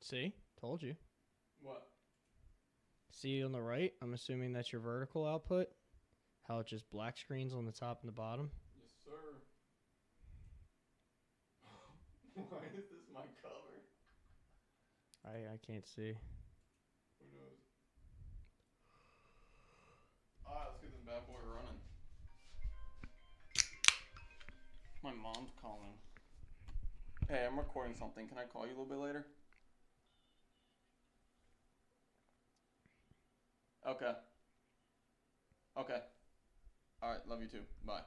See? Told you. What? See on the right? I'm assuming that's your vertical output. How it just black screens on the top and the bottom. Yes, sir. Why is this my cover? I can't see. Who knows? Alright, let's get this bad boy running. My mom's calling. Hey, I'm recording something. Can I call you a little bit later? Okay. Okay. Alright, love you too. Bye.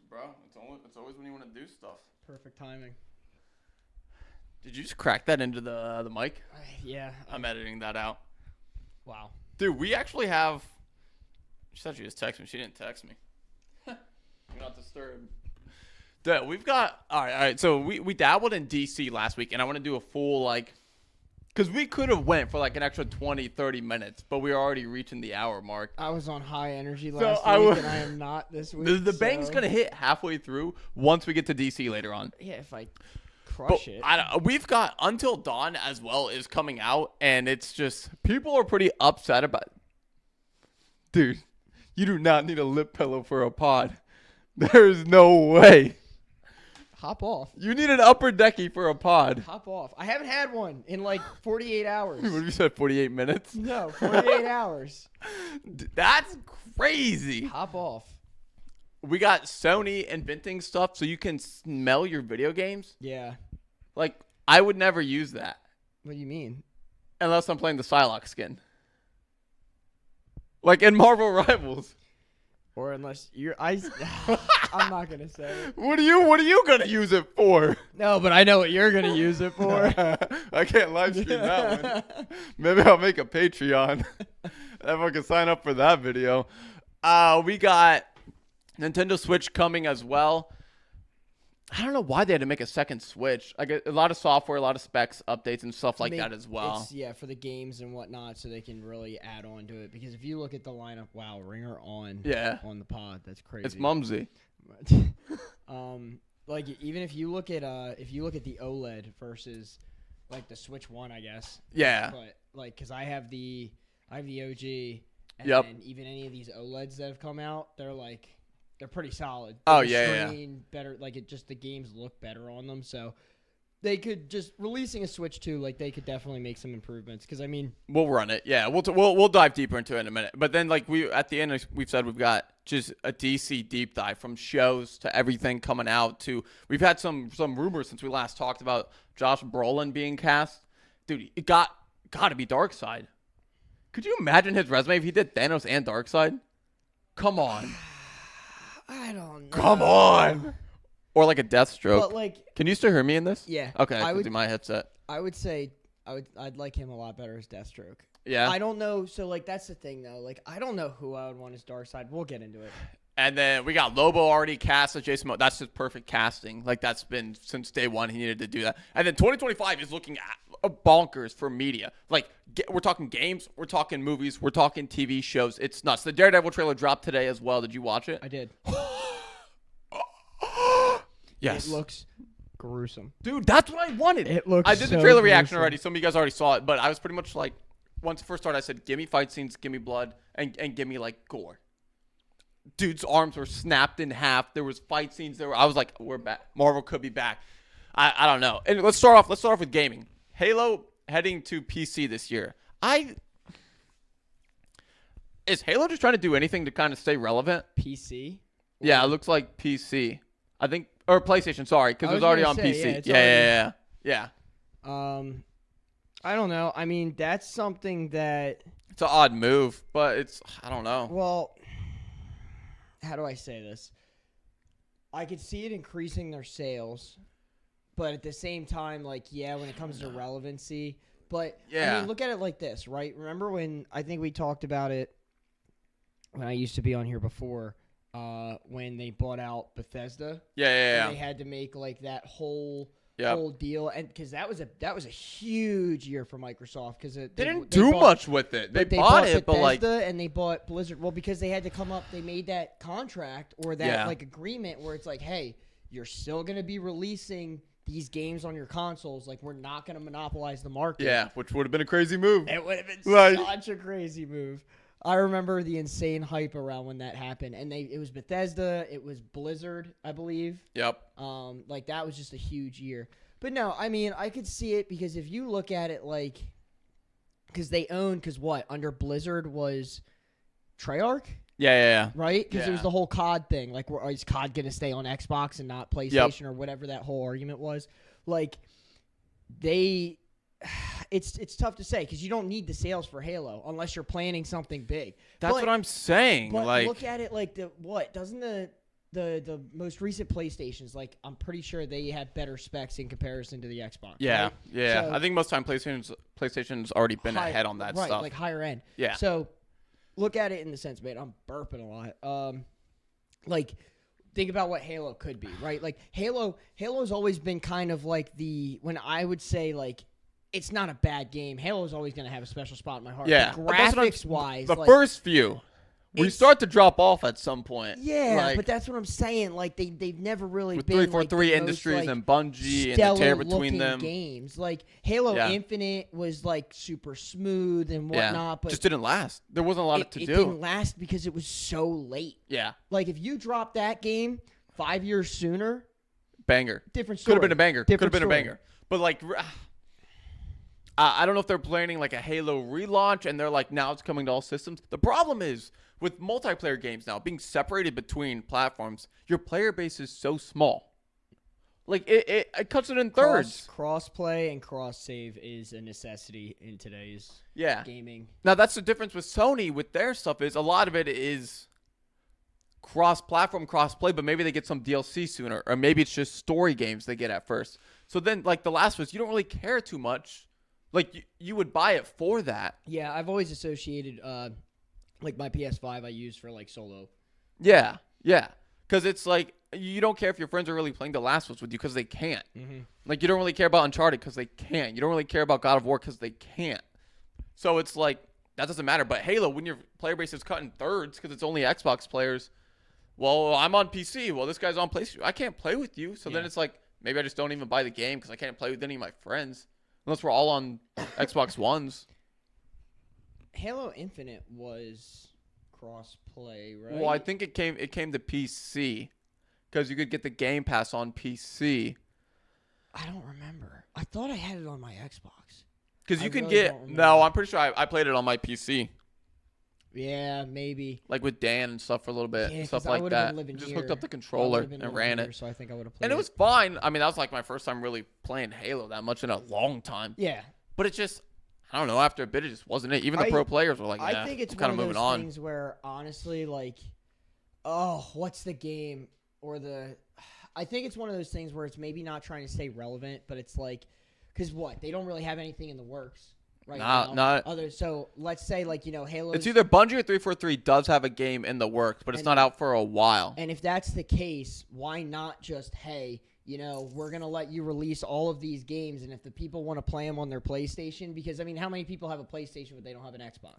Bro, it's always when you want to do stuff. Perfect timing. Did you just crack that into the mic? Yeah. I'm editing that out. Wow. Dude, we actually have... She said she just texted me. She didn't text me. Do not disturb. Dude, we've got... All right. So we dabbled in DC last week, and I want to do a full, like... Because we could have went for, like, an extra 20, 30 minutes, but we were already reaching the hour mark. I was on high energy last week, and I am not this week. The bang's going to hit halfway through once we get to DC later on. Yeah, if I crush it. We've got Until Dawn as well is coming out, and it's just... People are pretty upset about it. Dude, you do not need a lip pillow for a pod. There's no way. Hop off. You need an upper decky for a pod. Hop off. I haven't had one in like 48 hours. What have you said, 48 minutes? No, 48 hours. That's crazy. Hop off. We got Sony inventing stuff so you can smell your video games. Yeah. Like, I would never use that. What do you mean? Unless I'm playing the Psylocke skin. Like in Marvel Rivals. Or unless you're... I'm not going to say it. What are you going to use it for? No, but I know what you're going to use it for. I can't live stream that one. Maybe I'll make a Patreon. Everyone can sign up for that video. We got Nintendo Switch coming as well. I don't know why they had to make a second Switch. Like a lot of software, a lot of specs, updates, and stuff like that as well. It's, for the games and whatnot, so they can really add on to it. Because if you look at the lineup, wow, Ringer on the pod, that's crazy. It's mumsy. Like even if you look at the OLED versus like the Switch One, I guess. Yeah. But like, cause I have the OG, and then even any of these OLEDs that have come out, they're pretty solid. Better, like the games look better on them. So they could just releasing a Switch 2, like they could definitely make some improvements. Because I mean, we'll run it. Yeah, we'll dive deeper into it in a minute. But then like at the end we've said we've got just a DC deep dive from shows to everything coming out to we've had some rumors since we last talked about Josh Brolin being cast. Dude, it got to be Darkseid. Could you imagine his resume if he did Thanos and Darkseid? Come on. I don't know. Come on. Or like a Deathstroke. But like, can you still hear me in this? Yeah. Okay, I would do my headset. I would say I'd like him a lot better as Deathstroke. Yeah. I don't know. So like that's the thing though. Like I don't know who I would want as Darkseid. We'll get into it. And then we got Lobo already cast as Jason Momoa. That's just perfect casting. Like that's been since day one. He needed to do that. And then 2025 is looking at bonkers for media. Like we're talking games, we're talking movies, we're talking TV shows. It's nuts. The Daredevil trailer dropped today as well. Did you watch it? I did. Yes. It looks gruesome. Dude, that's what I wanted. It looks I did the trailer reaction already. Some of you guys already saw it, but I was pretty much like, once it first started, I said, give me fight scenes, give me blood, and give me like gore. Dude's arms were snapped in half. There was fight scenes. I was like, we're back. Marvel could be back. I don't know. And let's start off with gaming. Halo heading to PC this year. Is Halo just trying to do anything to kind of stay relevant? PC? Yeah, it looks like PC. I think, or PlayStation, sorry, because it was already on PC. Yeah. I don't know. I mean, that's something that... It's an odd move, but I don't know. Well, how do I say this? I could see it increasing their sales, but at the same time, like, when it comes to relevancy, but, I mean, look at it like this, right? Remember when, I think we talked about it when I used to be on here before, when they bought out Bethesda. Yeah. They had to make, like, that whole deal, and because that was a huge year for Microsoft because they didn't do much with it. They bought it, but like, and they bought Blizzard. Well, because they had to come up, they made that contract or that like agreement where it's like, hey, you're still going to be releasing these games on your consoles. Like, we're not going to monopolize the market. Yeah, which would have been a crazy move. It would have been Like, such a crazy move. I remember the insane hype around when that happened. And it was Bethesda. It was Blizzard, I believe. Yep. Like, that was just a huge year. But no, I mean, I could see it because if you look at it like, because what? Under Blizzard was Treyarch? Yeah. Right? Because Yeah. it was the whole COD thing. Like, is COD going to stay on Xbox and not PlayStation or whatever that whole argument was? Like, it's tough to say because you don't need the sales for Halo unless you're planning something big. That's what I'm saying. But like, look at it like doesn't the most recent PlayStations, like, I'm pretty sure they have better specs in comparison to the Xbox. Yeah, right? yeah. So, I think most time PlayStation's already been ahead on that right, stuff. like higher end. Yeah. So look at it in the sense, man, I'm burping a lot. Like, think about what Halo could be, right? Like, Halo's always been kind of like when I would say, like, it's not a bad game. Halo's always going to have a special spot in my heart. Yeah. But graphics-wise, the first few, we start to drop off at some point. Yeah, like, but that's what I'm saying. Like, they've never really with been 343 like, Industries most, like, and Bungie and the tear between stellar-looking them. games. Like, Halo Infinite was, like, super smooth and whatnot. But just didn't last. There wasn't a lot to do. It didn't last because it was so late. Yeah. Like, if you dropped that game 5 years sooner, banger. Different story. Could have been a banger. Could have been story. a banger. But, like, I don't know if they're planning, like, a Halo relaunch and they're like, now it's coming to all systems. The problem is, with multiplayer games now being separated between platforms, your player base is so small. Like, it cuts it in thirds. Cross-play and cross-save is a necessity in today's gaming. Now, that's the difference with Sony with their stuff is a lot of it is cross-platform, cross-play, but maybe they get some DLC sooner, or maybe it's just story games they get at first. So then, like, The Last of Us, you don't really care too much. Like, you would buy it for that. Yeah, I've always associated, like, my PS5 I use for, like, solo. Yeah. Because it's like, you don't care if your friends are really playing The Last of Us with you because they can't. Mm-hmm. Like, you don't really care about Uncharted because they can't. You don't really care about God of War because they can't. So it's like, that doesn't matter. But Halo, when your player base is cut in thirds because it's only Xbox players, well, I'm on PC. Well, this guy's on PlayStation. I can't play with you. So then it's like, maybe I just don't even buy the game because I can't play with any of my friends. Unless we're all on Xbox Ones. Halo Infinite was cross-play, right? Well, I think it came to PC because you could get the Game Pass on PC. I don't remember. I thought I had it on my Xbox. Because you can really get... No, I'm pretty sure I played it on my PC. Yeah, maybe. Like with Dan and stuff for a little bit. Yeah, stuff 'cause I like would've that. been living Just here. hooked up the controller and ran here, it. so I think I would have played And it was fine. I mean, that was like my first time really playing Halo that much in a long time. Yeah. But it just... I don't know. After a bit, it just wasn't it. Even the pro players were like, I think it's kind one of of moving those on. things where, honestly, like, oh, what's the game? Or I think it's one of those things where it's maybe not trying to stay relevant, but it's like, because what? They don't really have anything in the works right now. So let's say, like, you know, Halo. It's either Bungie or 343 does have a game in the works, but it's not out for a while. And if that's the case, why not just, hey, you know, we're going to let you release all of these games, and if the people want to play them on their PlayStation, because, I mean, how many people have a PlayStation but they don't have an Xbox?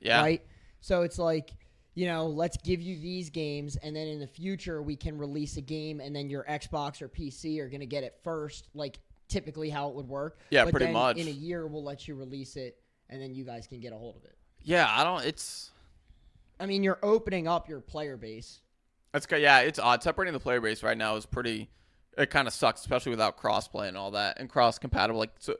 Yeah. Right? So it's like, you know, let's give you these games, and then in the future we can release a game, and then your Xbox or PC are going to get it first, like typically how it would work. Yeah, but pretty then much. in a year we'll let you release it, and then you guys can get a hold of it. Yeah, I mean, you're opening up your player base. That's good. Yeah, it's odd. Separating the player base right now is pretty... It kind of sucks, especially without crossplay and all that, and cross-compatible. Like, so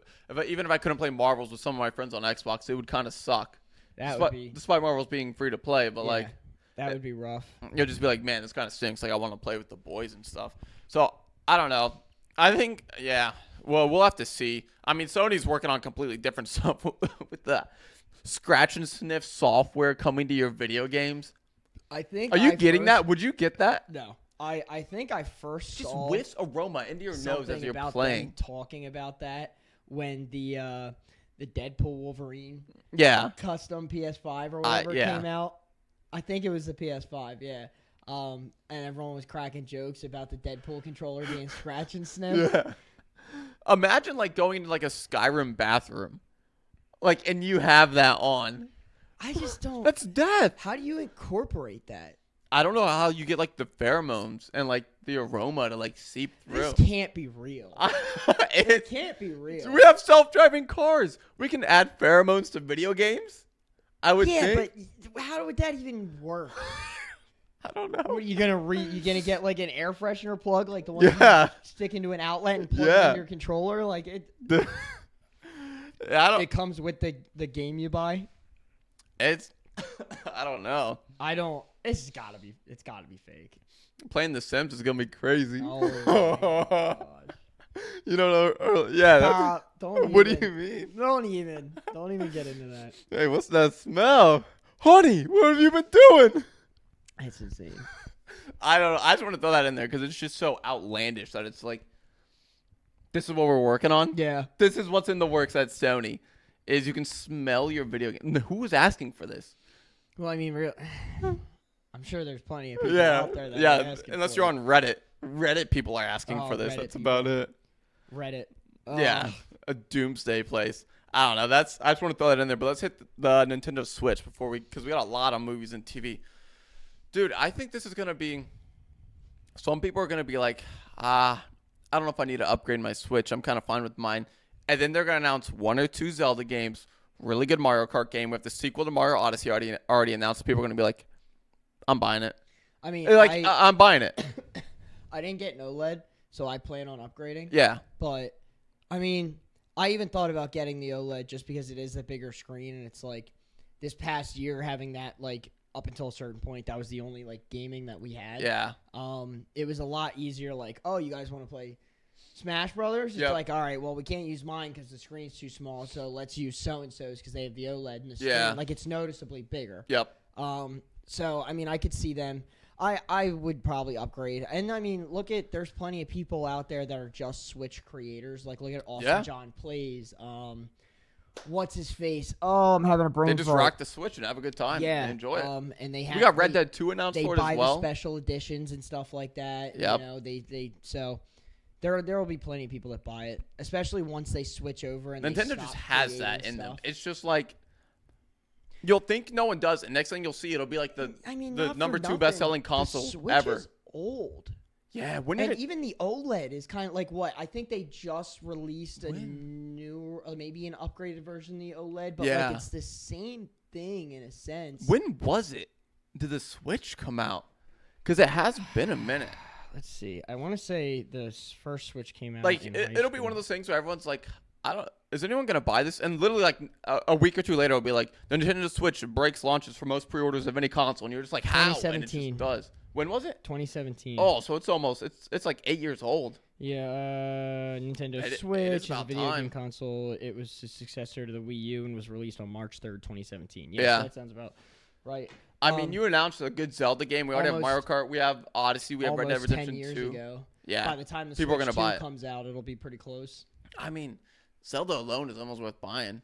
even if I couldn't play Marvels with some of my friends on Xbox, it would kind of suck. Despite Marvels being free to play, but like that would be rough. You'll just be like, man, this kind of stinks. Like, I want to play with the boys and stuff. So I don't know. I think, yeah. Well, we'll have to see. I mean, Sony's working on completely different stuff with the scratch and sniff software coming to your video games. I think. Are you getting that? Would you get that? No. I think I first just saw whiffs aroma into your nose as you're playing. Talking about that when the Deadpool Wolverine custom PS5 or whatever came out. I think it was the PS5, yeah. And everyone was cracking jokes about the Deadpool controller being scratch and sniff. Yeah. Imagine like going into like a Skyrim bathroom, like, and you have that on. I just don't. That's death. How do you incorporate that? I don't know how you get like the pheromones and like the aroma to like seep through. This can't be real. It can't be real. We have self-driving cars. We can add pheromones to video games. I would think. But how would that even work? I don't know. What, you gonna get like an air freshener plug, like the one you stick into an outlet and plug in your controller? Like it. It comes with the game you buy. It's. I don't know. It's gotta be fake. Playing The Sims is gonna be crazy. Oh my gosh. You don't know? Yeah. What do you mean? Don't even get into that. Hey, what's that smell? Honey, what have you been doing? It's insane. I don't know. I just want to throw that in there because it's just so outlandish that it's like, this is what we're working on. Yeah. This is what's in the works at Sony, is you can smell your video game. Who was asking for this? Well, I mean, I'm sure there's plenty of people out there that are asking unless for you're on Reddit. Reddit people are asking for this. Reddit That's people. about it. Reddit. Yeah, a doomsday place. I don't know. I just want to throw that in there. But let's hit the Nintendo Switch because we got a lot of movies and TV. Dude, I think this is gonna be. Some people are gonna be like, I don't know if I need to upgrade my Switch. I'm kind of fine with mine. And then they're gonna announce 1 or 2 Zelda games, really good Mario Kart game. We have the sequel to Mario Odyssey already announced. People are gonna be like, I'm buying it. I mean, I'm buying it. I didn't get an OLED, so I plan on upgrading. Yeah. But I mean, I even thought about getting the OLED just because it is a bigger screen, and it's like this past year having that like. Up until a certain point, that was the only like gaming that we had. Yeah. It was a lot easier. Like, oh, you guys want to play Smash Brothers? It's like, all right, well, we can't use mine because the screen's too small, so let's use so and so's because they have the OLED and the screen. Yeah. Like, it's noticeably bigger. Yep. So I mean, I could see them. I would probably upgrade. And I mean, there's plenty of people out there that are just Switch creators. Like, look at Austin John Plays. What's his face? Oh, I'm having a brain fart. They just rock the Switch and have a good time. Yeah, and enjoy it. And we got Red Dead 2 announced for it as well. They buy the special editions and stuff like that. Yep. You know, so there will be plenty of people that buy it, especially once they switch over and Nintendo just has that in them. It's just like you'll think no one does it. Next thing you'll see, it'll be like the number 2 best-selling console the Switch ever. Is old. Yeah, even the OLED is kind of like what? I think they just released a new, maybe an upgraded version of the OLED, but like it's the same thing in a sense. When was it? Did the Switch come out? Because it has been a minute. Let's see. I want to say the first Switch came out. Like it'll be one of those things where everyone's like, is anyone gonna buy this? And literally like a week or two later, it'll be like the Nintendo Switch breaks launches for most pre-orders of any console, and you're just like, how? 2017. And it just does. When was it? 2017. Oh, so it's like 8 years old. Yeah, Nintendo Switch is a video game console. It was a successor to the Wii U and was released on March 3rd, 2017. Yeah. So that sounds about right. I mean, you announced a good Zelda game. We already have Mario Kart. We have Odyssey. We have Red Dead Redemption 2. 10 years ago. Yeah. By the time the Switch 2 comes out, it'll be pretty close. I mean, Zelda alone is almost worth buying.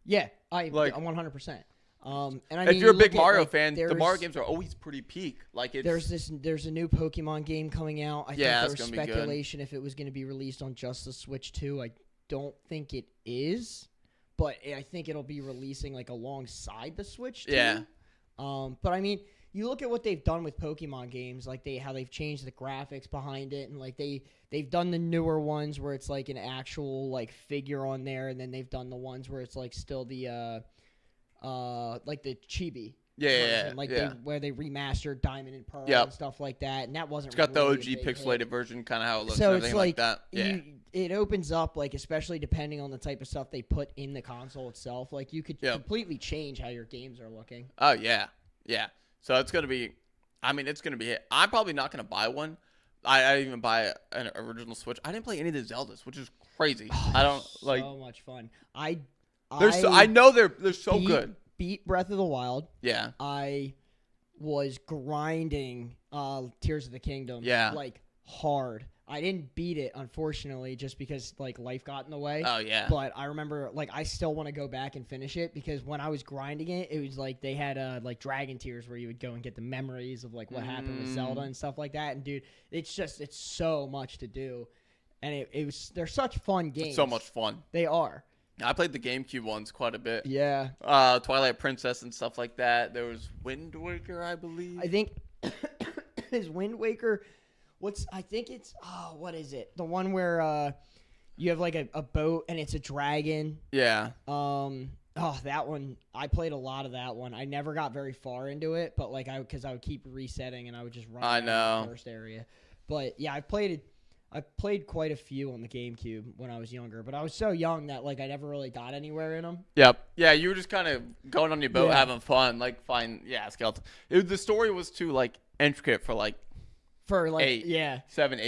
Yeah, I'm 100%. And I mean, if you're a big Mario fan, the Mario games are always pretty peak. Like there's a new Pokemon game coming out. I think there was speculation if it was going to be released on just the Switch 2. I don't think it is, but I think it'll be releasing like alongside the Switch 2. Yeah. But I mean, you look at what they've done with Pokemon games, like how they've changed the graphics behind it, and like they've done the newer ones where it's like an actual like figure on there, and then they've done the ones where it's like still the like the chibi. Yeah, where they remastered Diamond and Pearl and stuff like that, and that wasn't. It's got really the OG pixelated version, kind of how it looks. So and it's like that. Yeah, it opens up like, especially depending on the type of stuff they put in the console itself. Like you could completely change how your games are looking. Oh yeah. So it's gonna be. I mean, it's gonna be. I'm probably not gonna buy one. I didn't even buy an original Switch. I didn't play any of the Zeldas, which is crazy. I don't like. So much fun. I know they're so good. Beat Breath of the Wild. Yeah. I was grinding Tears of the Kingdom. Yeah. Like hard. I didn't beat it, unfortunately, just because like life got in the way. Oh yeah. But I remember like I still want to go back and finish it because when I was grinding it, it was like they had like Dragon Tears where you would go and get the memories of like what happened with Zelda and stuff like that. And dude, it's so much to do, and they're such fun games. It's so much fun. They are. I played the GameCube ones quite a bit. Yeah. Twilight Princess and stuff like that. There was Wind Waker, I believe. I think is Wind Waker I think it's what is it? The one where you have like a boat and it's a dragon. Yeah. That one. I played a lot of that one. I never got very far into it, but like because I would keep resetting and I would just run around the first area. But yeah, I played quite a few on the GameCube when I was younger, but I was so young that like I never really got anywhere in them. Yep. Yeah, you were just kind of going on your boat, having fun, like skeleton. The story was too like intricate for 7, 8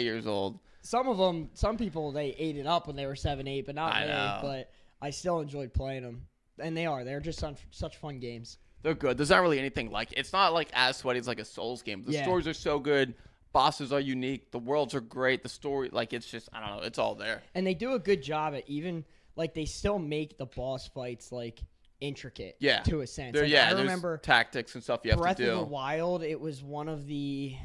years old. Some people they ate it up when they were 7, 8, but not me. Know. But I still enjoyed playing them, and they're just such fun games. They're good. There's not really anything like it's not like as sweaty as like a Souls game. The stories are so good. Bosses are unique. The worlds are great. The story, like, it's just, I don't know. It's all there. And they do a good job at even, like, they still make the boss fights, like, intricate to a sense. Like, I remember tactics and stuff you have to do. Breath of the Wild, it was one of the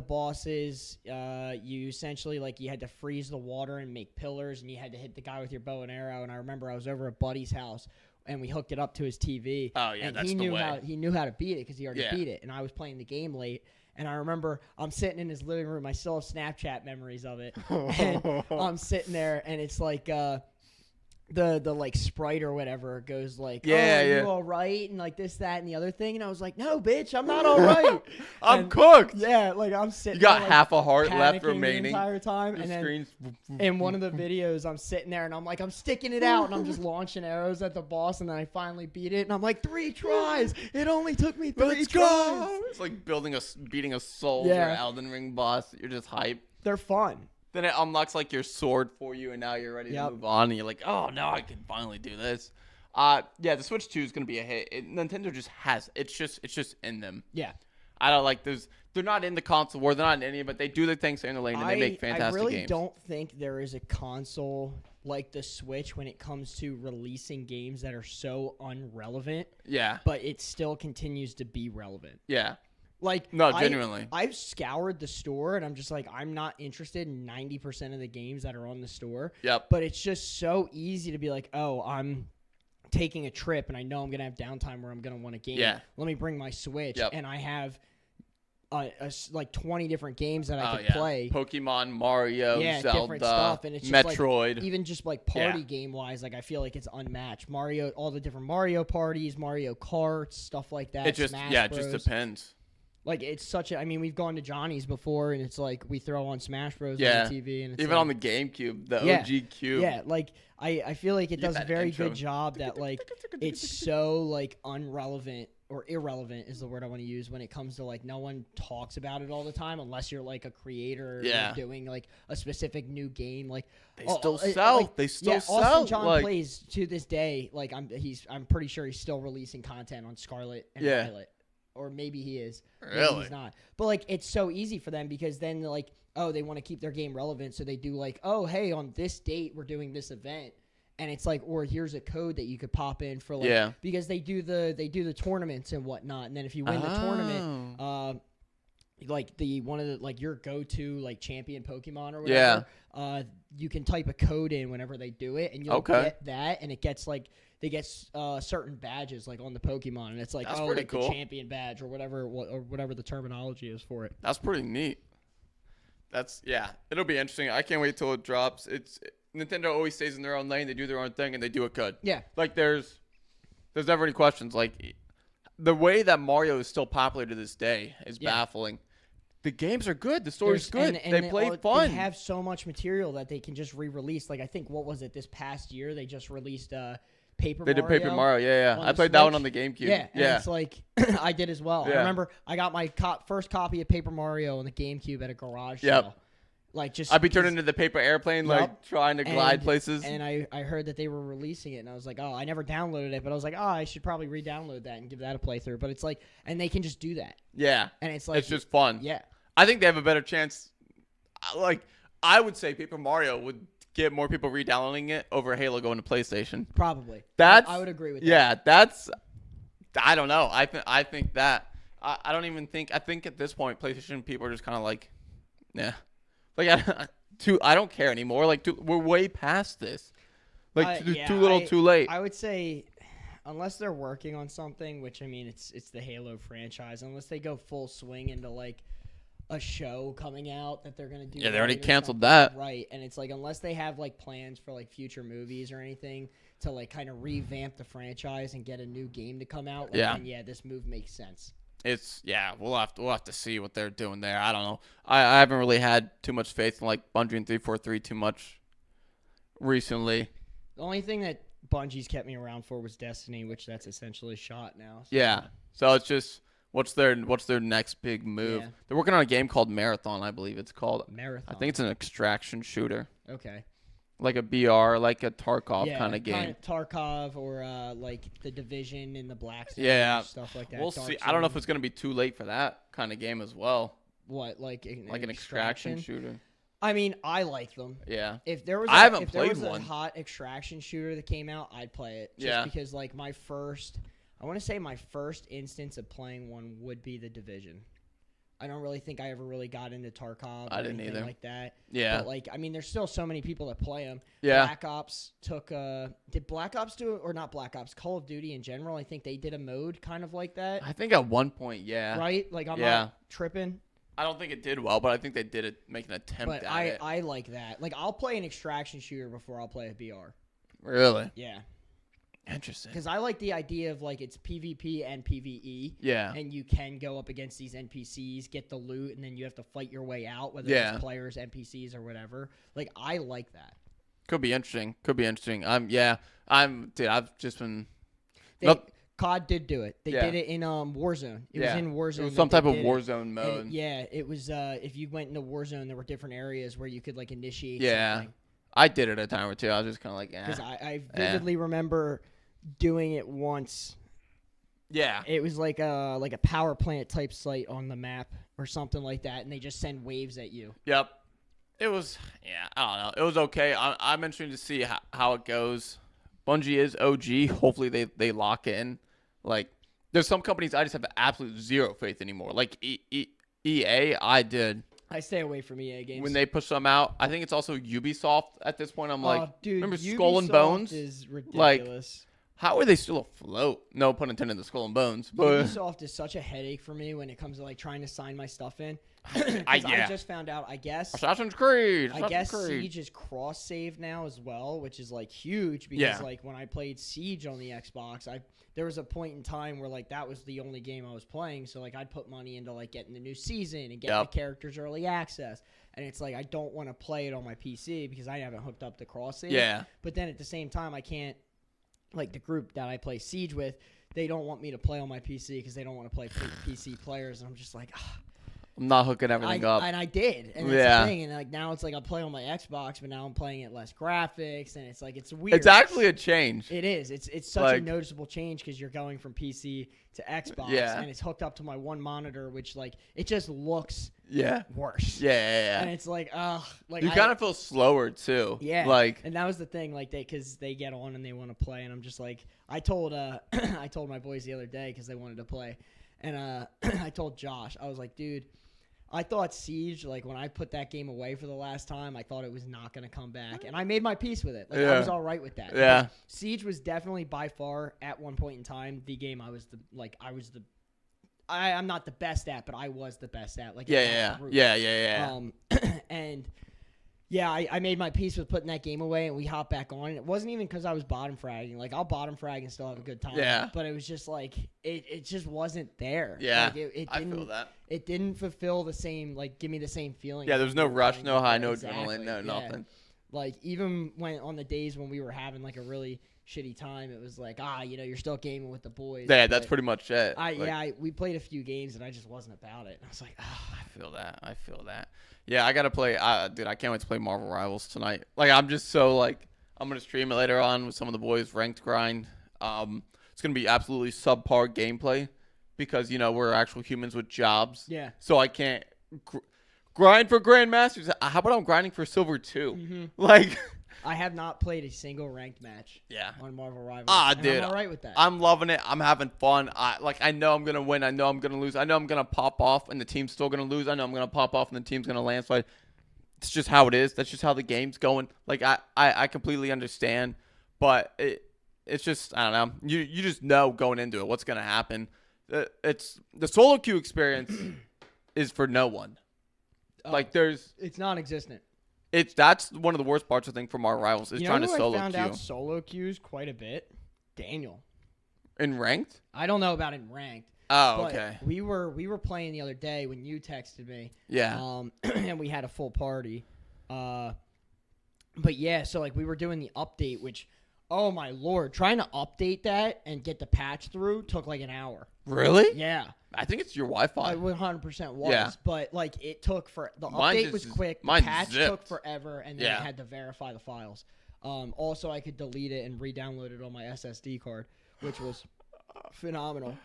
bosses, you essentially, like, you had to freeze the water and make pillars, and you had to hit the guy with your bow and arrow. And I remember I was over at Buddy's house, and we hooked it up to his TV. Oh, yeah, and that's he knew how to beat it because he already beat it. And I was playing the game late. And I remember I'm sitting in his living room. I still have Snapchat memories of it. And I'm sitting there, and it's like the like sprite or whatever goes like, you all right? And like this, that, and the other thing. And I was like, no, bitch, I'm not all right. I'm cooked. Yeah, like I'm sitting there. You got there, half a heart left remaining. The entire time. And then in one of the videos, I'm sitting there, and I'm like, I'm sticking it out, and I'm just launching arrows at the boss, and then I finally beat it. And I'm like, 3 tries. It only took me 3 tries. It's like beating a Souls or Elden Ring boss. You're just hype. They're fun. Then it unlocks like your sword for you, and now you're ready to move on. And you're like, oh, now I can finally do this. The Switch 2 is gonna be a hit. Nintendo just has it's just in them. Yeah, I don't like those. They're not in the console war. They're not in any, but they do their thing, stay in the lane, and they make fantastic games. I really don't think there is a console like the Switch when it comes to releasing games that are so unrelevant. Yeah, but it still continues to be relevant. Yeah. Like, no, genuinely. I've scoured the store, and I'm just like, I'm not interested in 90% of the games that are on the store. Yep. But it's just so easy to be like, oh, I'm taking a trip, and I know I'm going to have downtime where I'm going to want a game. Yeah. Let me bring my Switch, and I have like 20 different games that I can play. Pokemon, Mario, Zelda, different stuff. And it's Metroid. Just like, even just like party game-wise, like I feel like it's unmatched. Mario, all the different Mario parties, Mario Karts, stuff like that. It just, it just depends. Like, it's such a... I mean, we've gone to Johnny's before, and it's like we throw on Smash Bros. On the TV. And it's even on the GameCube, the OG Cube. Yeah, like, I feel like it does a very good job that, like, it's so, like, unrelevant or irrelevant is the word I want to use when it comes to, like, no one talks about it all the time unless you're, like, a creator or doing, like, a specific new game. Like, they still sell. Like, they still sell. Austin John plays to this day. Like, I'm pretty sure he's still releasing content on Scarlet and Violet. Or maybe he is. Really? Maybe he's not. But, like, it's so easy for them because then, like, oh, they want to keep their game relevant. So they do, like, oh, hey, on this date, we're doing this event. And it's like, or here's a code that you could pop in for, like, because they do the tournaments and whatnot. And then if you win the tournament, like one of the, like, your go-to, like, champion Pokemon or whatever, you can type a code in whenever they do it, and you'll get that, and it gets, like, they get certain badges, like, on the Pokemon, and it's like, that's like cool. The champion badge or whatever the terminology is for it. That's pretty neat. It'll be interesting. I can't wait till it drops. Nintendo always stays in their own lane. They do their own thing, and they do it good. Yeah. Like, there's never any questions. Like, the way that Mario is still popular to this day is baffling. The games are good. The story's good. And they play fun. They have so much material that they can just re-release. Like, I think, what was it, this past year? They just released Paper Mario. They did Paper Mario, yeah. I played that one on the GameCube. Yeah, and it's like, I did as well. I remember I got my first copy of Paper Mario on the GameCube at a garage sale. Like, just I'd be turning into the paper airplane, like, trying to glide places. And I heard that they were releasing it, and I was like, oh, I never downloaded it, but I was like, oh, I should probably re-download that and give that a playthrough. But it's like, and they can just do that. Yeah. And it's like, it's just fun. Yeah. I think they have a better chance. Like, I would say Paper Mario would get more people re-downloading it over Halo going to PlayStation. Probably. I would agree with that. Yeah, that's, I don't know. I think that, I don't even think, I think at this point, PlayStation people are just kind of like, yeah. Like, I don't care anymore. Like, we're way past this. Like, too little, too late. I would say, unless they're working on something, which, I mean, it's the Halo franchise, unless they go full swing into, like, a show coming out that they're gonna do. Yeah, they already canceled that. Right, and it's like unless they have like plans for like future movies or anything to like kind of revamp the franchise and get a new game to come out, like, then this move makes sense. We'll have to see what they're doing there. I don't know. I haven't really had too much faith in like Bungie and 343 too much recently. The only thing that Bungie's kept me around for was Destiny, which that's essentially shot now. So. Yeah. So it's just what's their next big move? Yeah. They're working on a game called Marathon, I believe it's called. Marathon. I think it's an extraction shooter. Okay. Like a BR, like a Tarkov kind of game. Kind of Tarkov or like the Division in the Black Zone, stuff like that. We'll see. I don't know if it's going to be too late for that kind of game as well. What, like an extraction shooter? I mean, I like them. Yeah. If there was a hot extraction shooter that came out, I'd play it. Just because like my first instance of playing one would be the Division. I don't really think I ever really got into Tarkov or anything like that. Yeah. But, like, I mean, there's still so many people that play them. Yeah. Black Ops took did Black Ops do it? Or not Black Ops, Call of Duty in general. I think they did a mode kind of like that. I think at one point, yeah. Right? Like, I'm not tripping. I don't think it did well, but I think they did make an attempt at it. I like that. Like, I'll play an extraction shooter before I'll play a BR. Really? Yeah. Interesting. Because I like the idea of, like, it's PvP and PvE. Yeah. And you can go up against these NPCs, get the loot, and then you have to fight your way out, whether it's players, NPCs, or whatever. Like, I like that. Could be interesting. I've just been... COD did do it. They did it in Warzone. It was in Warzone. It was some type of Warzone mode. It was if you went into Warzone, there were different areas where you could, like, initiate something. I did it a time or two. I was just kind of like, Because I vividly remember doing it once. Yeah. It was like a power plant type site on the map or something like that, and they just send waves at you. Yep. It was, I don't know. It was okay. I'm interested to see how it goes. Bungie is OG. Hopefully they lock in. Like, there's some companies I just have absolute zero faith anymore. Like EA, I stay away from EA games. When they push some out, I think it's also Ubisoft at this point. I'm like, dude, remember Ubisoft Skull and Bones? Is ridiculous. Like, how are they still afloat? No pun intended, the Skull and Bones. But Ubisoft is such a headache for me when it comes to like trying to sign my stuff in. I just found out, I guess. Assassin's Creed. Siege is cross-save now as well, which is like huge because like when I played Siege on the Xbox, there was a point in time where like that was the only game I was playing, so like I'd put money into like getting the new season and getting the characters early access. And it's like I don't want to play it on my PC because I haven't hooked up the cross-save. Yeah. But then at the same time, I can't. Like the group that I play Siege with, they don't want me to play on my PC because they don't want to play PC players. And I'm just like, I'm not hooking everything up. And I did. And that's the thing. And like now it's like I play on my Xbox, but now I'm playing it less graphics. And it's like, it's weird. It's actually a change. It is. It's such a noticeable change because you're going from PC to Xbox. Yeah. And it's hooked up to my one monitor, which like, it just looks worse. Yeah. And it's like, like you kind of feel slower too. Yeah. Like, and that was the thing, like because they get on and they want to play, and I'm just like, I told my boys the other day because they wanted to play, and I told Josh, I was like, dude, I thought Siege, like when I put that game away for the last time, I thought it was not going to come back, and I made my peace with it. Like I was all right with that. Yeah. Because Siege was definitely by far at one point in time the game I'm not the best at, but I was the best at. Like yeah. And yeah, I made my peace with putting that game away, and we hopped back on. And it wasn't even because I was bottom fragging. Like I'll bottom frag and still have a good time. Yeah. But it was just like it just wasn't there. Yeah. Like, it didn't, I feel that. It didn't fulfill the same, like give me the same feeling. Yeah, there was no rush, no high, no exactly. adrenaline, no nothing. Like even when on the days when we were having like a really shitty time, it was like, you're still gaming with the boys. Yeah, that's pretty much it. We played a few games and I just wasn't about it. I was like, I feel that. Yeah, I gotta play. Dude, I can't wait to play Marvel Rivals tonight. Like, I'm just so like, I'm gonna stream it later on with some of the boys, ranked grind. It's gonna be absolutely subpar gameplay because we're actual humans with jobs. Yeah. So I can't grind for Grandmasters. How about I'm grinding for Silver 2? Mm-hmm. Like. I have not played a single ranked match on Marvel Rivals. Dude. I'm all right with that. I'm loving it. I'm having fun. I know I'm going to win. I know I'm going to lose. I know I'm going to pop off and the team's still going to lose. I know I'm going to pop off and the team's going to landslide. It's just how it is. That's just how the game's going. Like, I completely understand. But it's just, I don't know. You just know going into it what's going to happen. It's the solo queue experience is for no one. Like it's non-existent. That's one of the worst parts I think from our rivals is trying to solo queue. I found out solo queues quite a bit. Daniel. In ranked? I don't know about in ranked. Oh, but okay. We were playing the other day when you texted me. Yeah. And we had a full party. But yeah, so like we were doing the update, which, oh my lord, trying to update that and get the patch through took like an hour. Really? Yeah. I think it's your Wi-Fi. It 100% was. Yeah. But like it took the Mine update was quick. The patch took forever, and then I had to verify the files. Also, I could delete it and re-download it on my SSD card, which was phenomenal.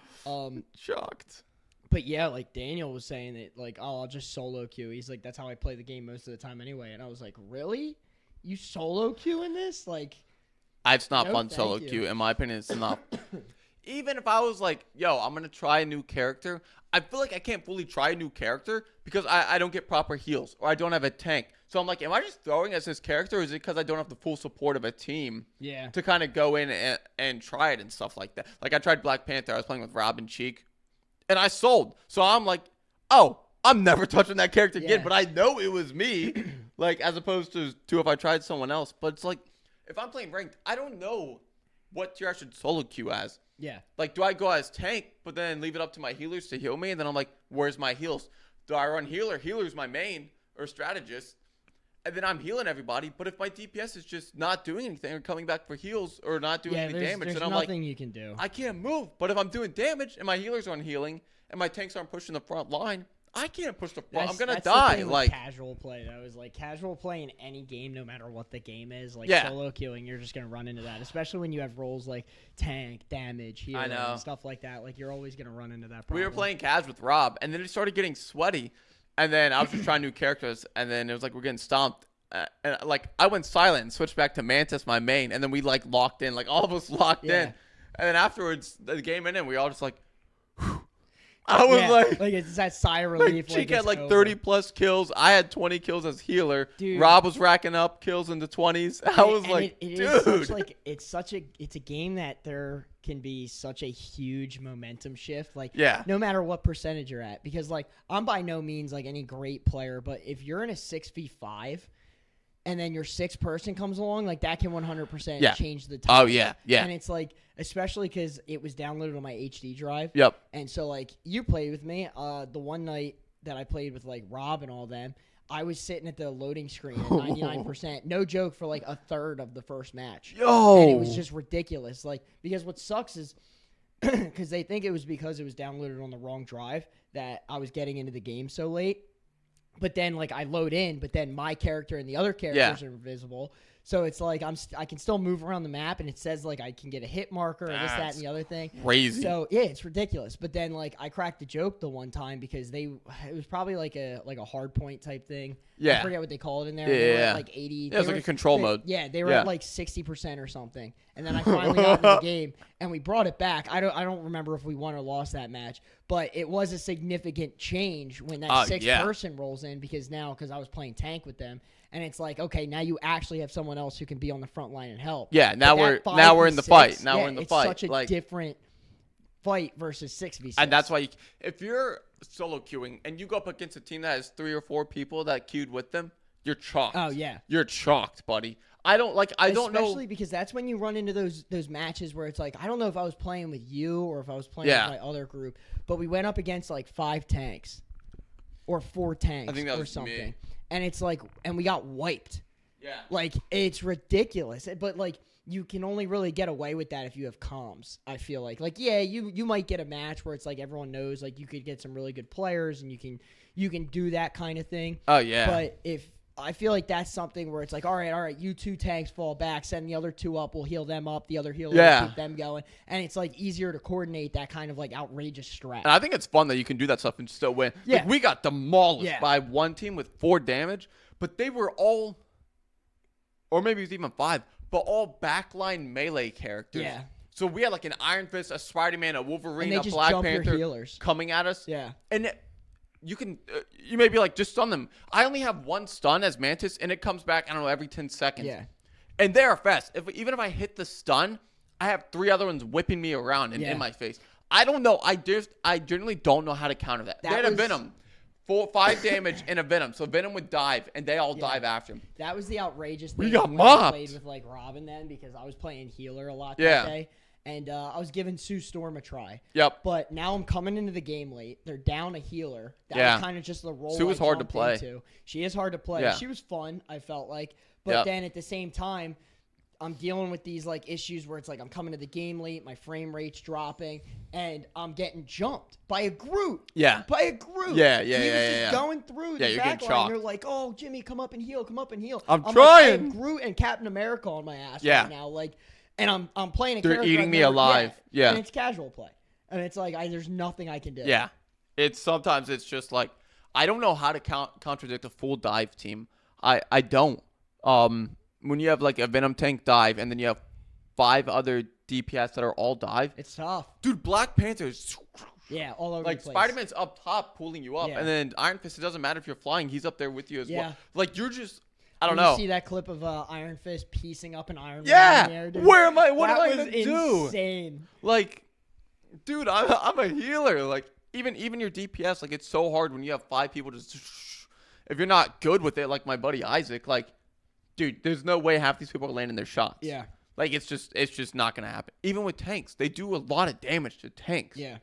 Shocked. But yeah, like Daniel was saying that, like, oh, I'll just solo queue. He's like, that's how I play the game most of the time anyway. And I was like, really? You solo queue in this? Like, it's not fun solo queue. In my opinion, it's not. Even if I was like, yo, I'm going to try a new character, I feel like I can't fully try a new character because I don't get proper heals or I don't have a tank. So I'm like, am I just throwing as this character or is it because I don't have the full support of a team to kind of go in and try it and stuff like that? Like I tried Black Panther. I was playing with Rob and Cheek and I sold. So I'm like, oh, I'm never touching that character again. But I know it was me, like as opposed to if I tried someone else. But it's like if I'm playing ranked, I don't know what tier I should solo queue as. Yeah. Like, do I go as tank, but then leave it up to my healers to heal me? And then I'm like, where's my heals? Do I run healer? Healer's my main or strategist. And then I'm healing everybody. But if my DPS is just not doing anything or coming back for heals or not doing any damage, then I'm like, nothing you can do. I can't move. But if I'm doing damage and my healers aren't healing and my tanks aren't pushing the front line, I can't push the front. I'm going to die. The thing like casual play, though, is like casual play in any game, no matter what the game is. Like solo queuing, you're just going to run into that, especially when you have roles like tank, damage, healer, and stuff like that. Like you're always going to run into that problem. We were playing Cas with Rob, and then it started getting sweaty. And then I was just trying new characters, and then it was like we're getting stomped. And like I went silent and switched back to Mantis, my main, and then we like locked in, like all of us locked in. And then afterwards, the game ended, and we all just like, whew. I was like it's that sigh of relief. Like, Cheek had like 30 plus kills. I had 20 kills as healer. Dude. Rob was racking up kills in the 20s. I was like, dude, it's a game that there can be such a huge momentum shift. Like, no matter what percentage you're at, because like I'm by no means like any great player, but if you're in a 6v5. And then your sixth person comes along, like that can 100% change the time. Oh, yeah. And it's like, especially because it was downloaded on my HD drive. Yep. And so, like, you played with me. The one night that I played with, like, Rob and all them, I was sitting at the loading screen at 99%. No joke, for like a third of the first match. Yo. And it was just ridiculous. Like, because what sucks is, because they think it was because it was downloaded on the wrong drive that I was getting into the game so late. But then, like, I load in, but then my character and the other characters are invisible. So it's like I can still move around the map, and it says, like, I can get a hit marker or this, that, and the other thing. Crazy. So, yeah, it's ridiculous. But then, like, I cracked a joke the one time because it was probably like a hard point type thing. Yeah. I forget what they call it in there. Yeah, they were at like 80. Yeah, it was like a control mode. Yeah, they were at like 60% or something. And then I finally got in the game, and we brought it back. I don't remember if we won or lost that match, but it was a significant change when that sixth person rolls in because I was playing tank with them. And it's like, okay, now you actually have someone else who can be on the front line and help. Yeah, now we're in the fight. Now we're in the fight. It's such a different fight versus 6v6. And that's why if you're solo queuing and you go up against a team that has 3 or 4 people that queued with them, you're chalked. Oh yeah, you're chalked, buddy. I don't know. Especially because that's when you run into those matches where it's like, I don't know if I was playing with you or if I was playing with my other group, but we went up against like 5 tanks or 4 tanks or something. Me. And it's like, and we got wiped. Yeah. Like, it's ridiculous. But, like, you can only really get away with that if you have comms, I feel like. Like, yeah, you might get a match where it's like everyone knows, like, you could get some really good players and you can do that kind of thing. Oh, yeah. But I feel like that's something where it's like, all right, you 2 tanks fall back, send the other 2 up, we'll heal them up, the other healer will keep them going. And it's, like, easier to coordinate that kind of, like, outrageous strat. And I think it's fun that you can do that stuff and still win. Yeah. Like, we got demolished by one team with 4 damage, but they were all, or maybe it was even 5, but all backline melee characters. Yeah. So we had, like, an Iron Fist, a Spider-Man, a Wolverine, a just Black jump Panther your healers. coming at us. Yeah. And you can, you may be like, just stun them. I only have 1 stun as Mantis, and it comes back, I don't know, every 10 seconds. Yeah. And they are fast. Even if I hit the stun, I have 3 other ones whipping me around and in my face. I don't know. I generally don't know how to counter that. They had a Venom. 5 damage and a Venom. So Venom would dive, and they all dive after him. That was the outrageous thing. We got when mobbed. I played with like Robin then because I was playing healer a lot that day. And I was giving Sue Storm a try. Yep. But now I'm coming into the game late. They're down a healer. That was kind of just the role Sue was hard to play. Into. She is hard to play. Yeah. She was fun, I felt like. But then at the same time, I'm dealing with these like issues where it's like I'm coming to the game late, my frame rate's dropping, and I'm getting jumped by a Groot. Yeah. By a Groot. Yeah. He was just going through the you're back getting line. chalked. They're like, oh, Jimmy, come up and heal. I'm like, trying. I have Groot and Captain America on my ass right now. Like, and I'm playing a character. They're eating me alive. Yeah. And it's casual play. And it's like, there's nothing I can do. Yeah. Sometimes it's just like, I don't know how to contradict a full dive team. I don't. When you have like a Venom tank dive and then you have 5 other DPS that are all dive. It's tough. Dude, Black Panther's all over like the place. Spider-Man's up top pulling you up. And then Iron Fist, it doesn't matter if you're flying, he's up there with you as well. Like you're just I don't know. You see that clip of Iron Fist piecing up an Iron Man in the air, dude? Where am I? What am I gonna do? Insane. Like, dude, I'm a healer. Like, even your DPS, like, it's so hard when you have 5 people just. If you're not good with it, like my buddy Isaac, like, dude, there's no way half these people are landing their shots. Yeah. Like, it's just not gonna happen. Even with tanks, they do a lot of damage to tanks. Yeah.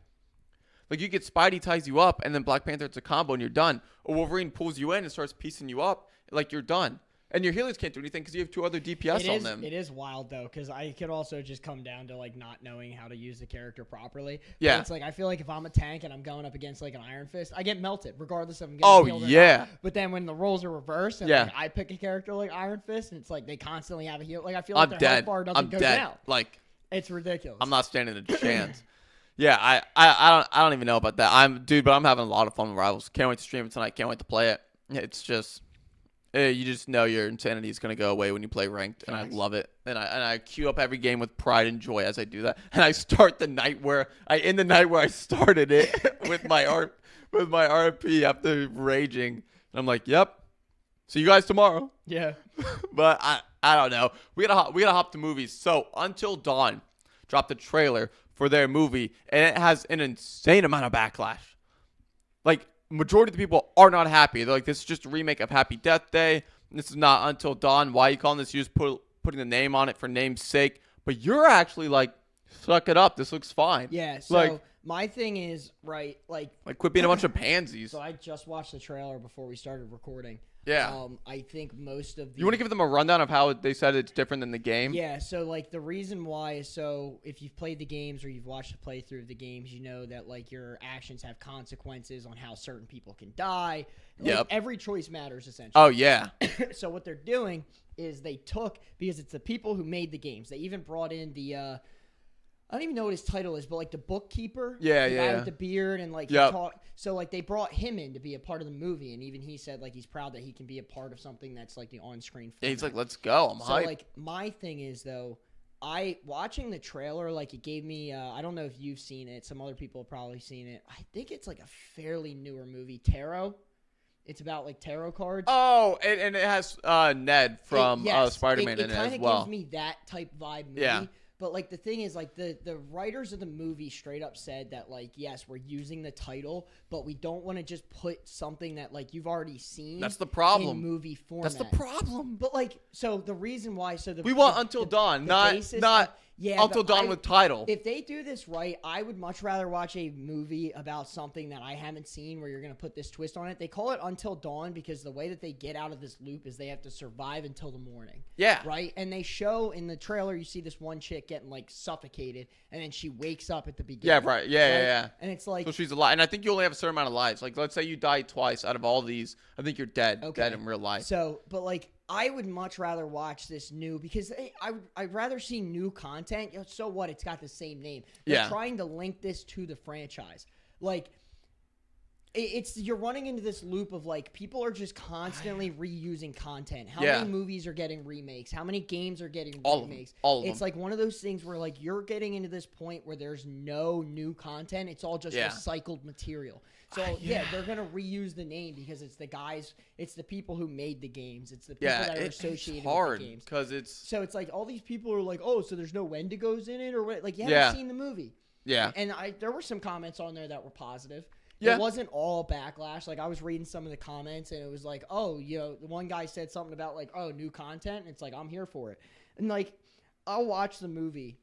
Like, you get Spidey ties you up, and then Black Panther, it's a combo, and you're done. Or Wolverine pulls you in and starts piecing you up, like, you're done. And your healers can't do anything because you have 2 other DPS on them. It is wild, though, because I could also just come down to, like, not knowing how to use the character properly. Yeah. But it's like, I feel like if I'm a tank and I'm going up against, like, an Iron Fist, I get melted, regardless of I'm getting healed or not. But then when the roles are reversed and like, I pick a character like Iron Fist, and it's like they constantly have a heal. Like, I feel like their health bar doesn't go down. Like, it's ridiculous. I'm not standing a chance. Yeah, I don't even know about that. But I'm having a lot of fun with Rivals. Can't wait to stream it tonight. Can't wait to play it. It's just... you just know your insanity is going to go away when you play ranked, and I love it. And I queue up every game with pride and joy as I do that. And I start the night where I started it with my RP after raging. And I'm like, yep. See you guys tomorrow. Yeah. But I don't know. We gotta hop to movies. So Until Dawn dropped a trailer for their movie, and it has an insane amount of backlash. Like, majority of the people are not happy. They're like, this is just a remake of Happy Death Day. This is not Until Dawn. Why are you calling this? You're just putting the name on it for name's sake. But you're actually like, suck it up. This looks fine. Yeah, so like, my thing is, right, like quit being a bunch of pansies. So I just watched the trailer before we started recording. Yeah. I think most of the... You want to give them a rundown of how they said it's different than the game? Yeah, so, like, the reason why is so if you've played the games or you've watched the playthrough of the games, you know that, like, your actions have consequences on how certain people can die. Like, every choice matters, essentially. Oh, yeah. So what they're doing is they took... Because it's the people who made the games. They even brought in the... I don't even know what his title is, but like the bookkeeper, the guy with the beard, and like he talk. So like they brought him in to be a part of the movie, and even he said like he's proud that he can be a part of something that's like the on-screen. Yeah, he's like, let's go. I'm hyped. Like my thing is though, watching the trailer, like it gave me. I don't know if you've seen it. Some other people have probably seen it. I think it's like a fairly newer movie, Tarot. It's about like tarot cards. Oh, and it has Ned from Spider-Man in it as well. It kind of gives me that type vibe movie. Yeah. But, like, the thing is, like, the writers of the movie straight up said that, like, yes, we're using the title, but we don't want to just put something that, like, you've already seen. That's the problem. In movie format. That's the problem. But, like, so the reason why, we want Until Dawn, not Until Dawn with title. If they do this right, I would much rather watch a movie about something that I haven't seen where you're going to put this twist on it. They call it Until Dawn because the way that they get out of this loop is they have to survive until the morning. Yeah. Right? And they show in the trailer, you see this one chick getting, like, suffocated, and then she wakes up at the beginning. Yeah, right. Yeah. And it's like... So she's alive. And I think you only have a certain amount of lives. Like, let's say you die twice out of all these. I think you're dead. Okay. Dead in real life. So, but, like... I would much rather watch this new because I'd rather see new content. So what? It's got the same name. They're trying to link this to the franchise. Like, you're running into this loop of like people are just constantly reusing content. How many movies are getting remakes? How many games are getting remakes? All of them. It's like one of those things where like you're getting into this point where there's no new content. It's all just recycled material. So they're gonna reuse the name because it's the guys, it's the people who made the games, it's the people that are associated with the games. Because it's like all these people are like, oh, so there's no Wendigos in it or what? Like you haven't seen the movie. Yeah. And there were some comments on there that were positive. Yeah. It wasn't all backlash. Like, I was reading some of the comments, and it was like, oh, the one guy said something about, like, oh, new content. And it's like, I'm here for it. And, like, I'll watch the movie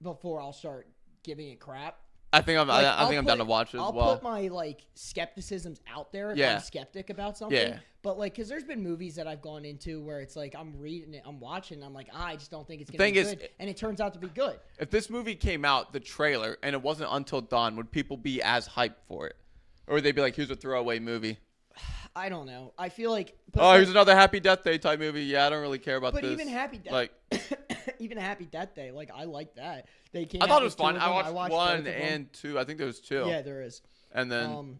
before I'll start giving it crap. I think I'm down to watch it as well. I'll put my, like, skepticisms out there if I'm skeptic about something. Yeah. But, like, because there's been movies that I've gone into where it's like I'm reading it, I'm watching, and I'm like, I just don't think it's going to be good. And it turns out to be good. If this movie came out, the trailer, and it wasn't Until Dawn, would people be as hyped for it? Or would they be like, here's a throwaway movie? I don't know. I feel like... here's another Happy Death Day type movie. Yeah, I don't really care about this. But even Happy Death... even Happy Death Day, like, I like that. I thought it was fun. I watched 1 and 2. I think there was 2. Yeah, there is. And then...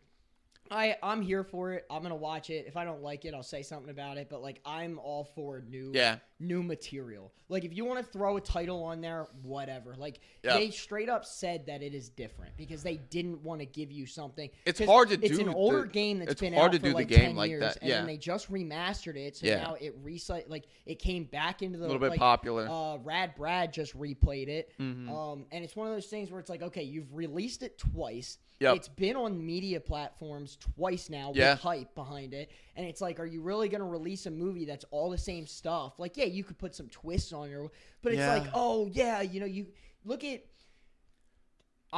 I'm here for it. I'm gonna watch it. If I don't like it, I'll say something about it. But like, I'm all for new material. Like, if you want to throw a title on there, whatever. Like, they straight up said that it is different because they didn't want to give you something. It's hard to do. It's an older game that's been out for like 10 years, and then they just remastered it. So now it came back into the a little bit popular. Rad Brad just replayed it. And it's one of those things where it's like, okay, you've released it twice. Yep. It's been on media platforms twice now with hype behind it. And it's like, are you really going to release a movie that's all the same stuff? Like, yeah, you could put some twists on your... But it's like, oh, yeah, you look at...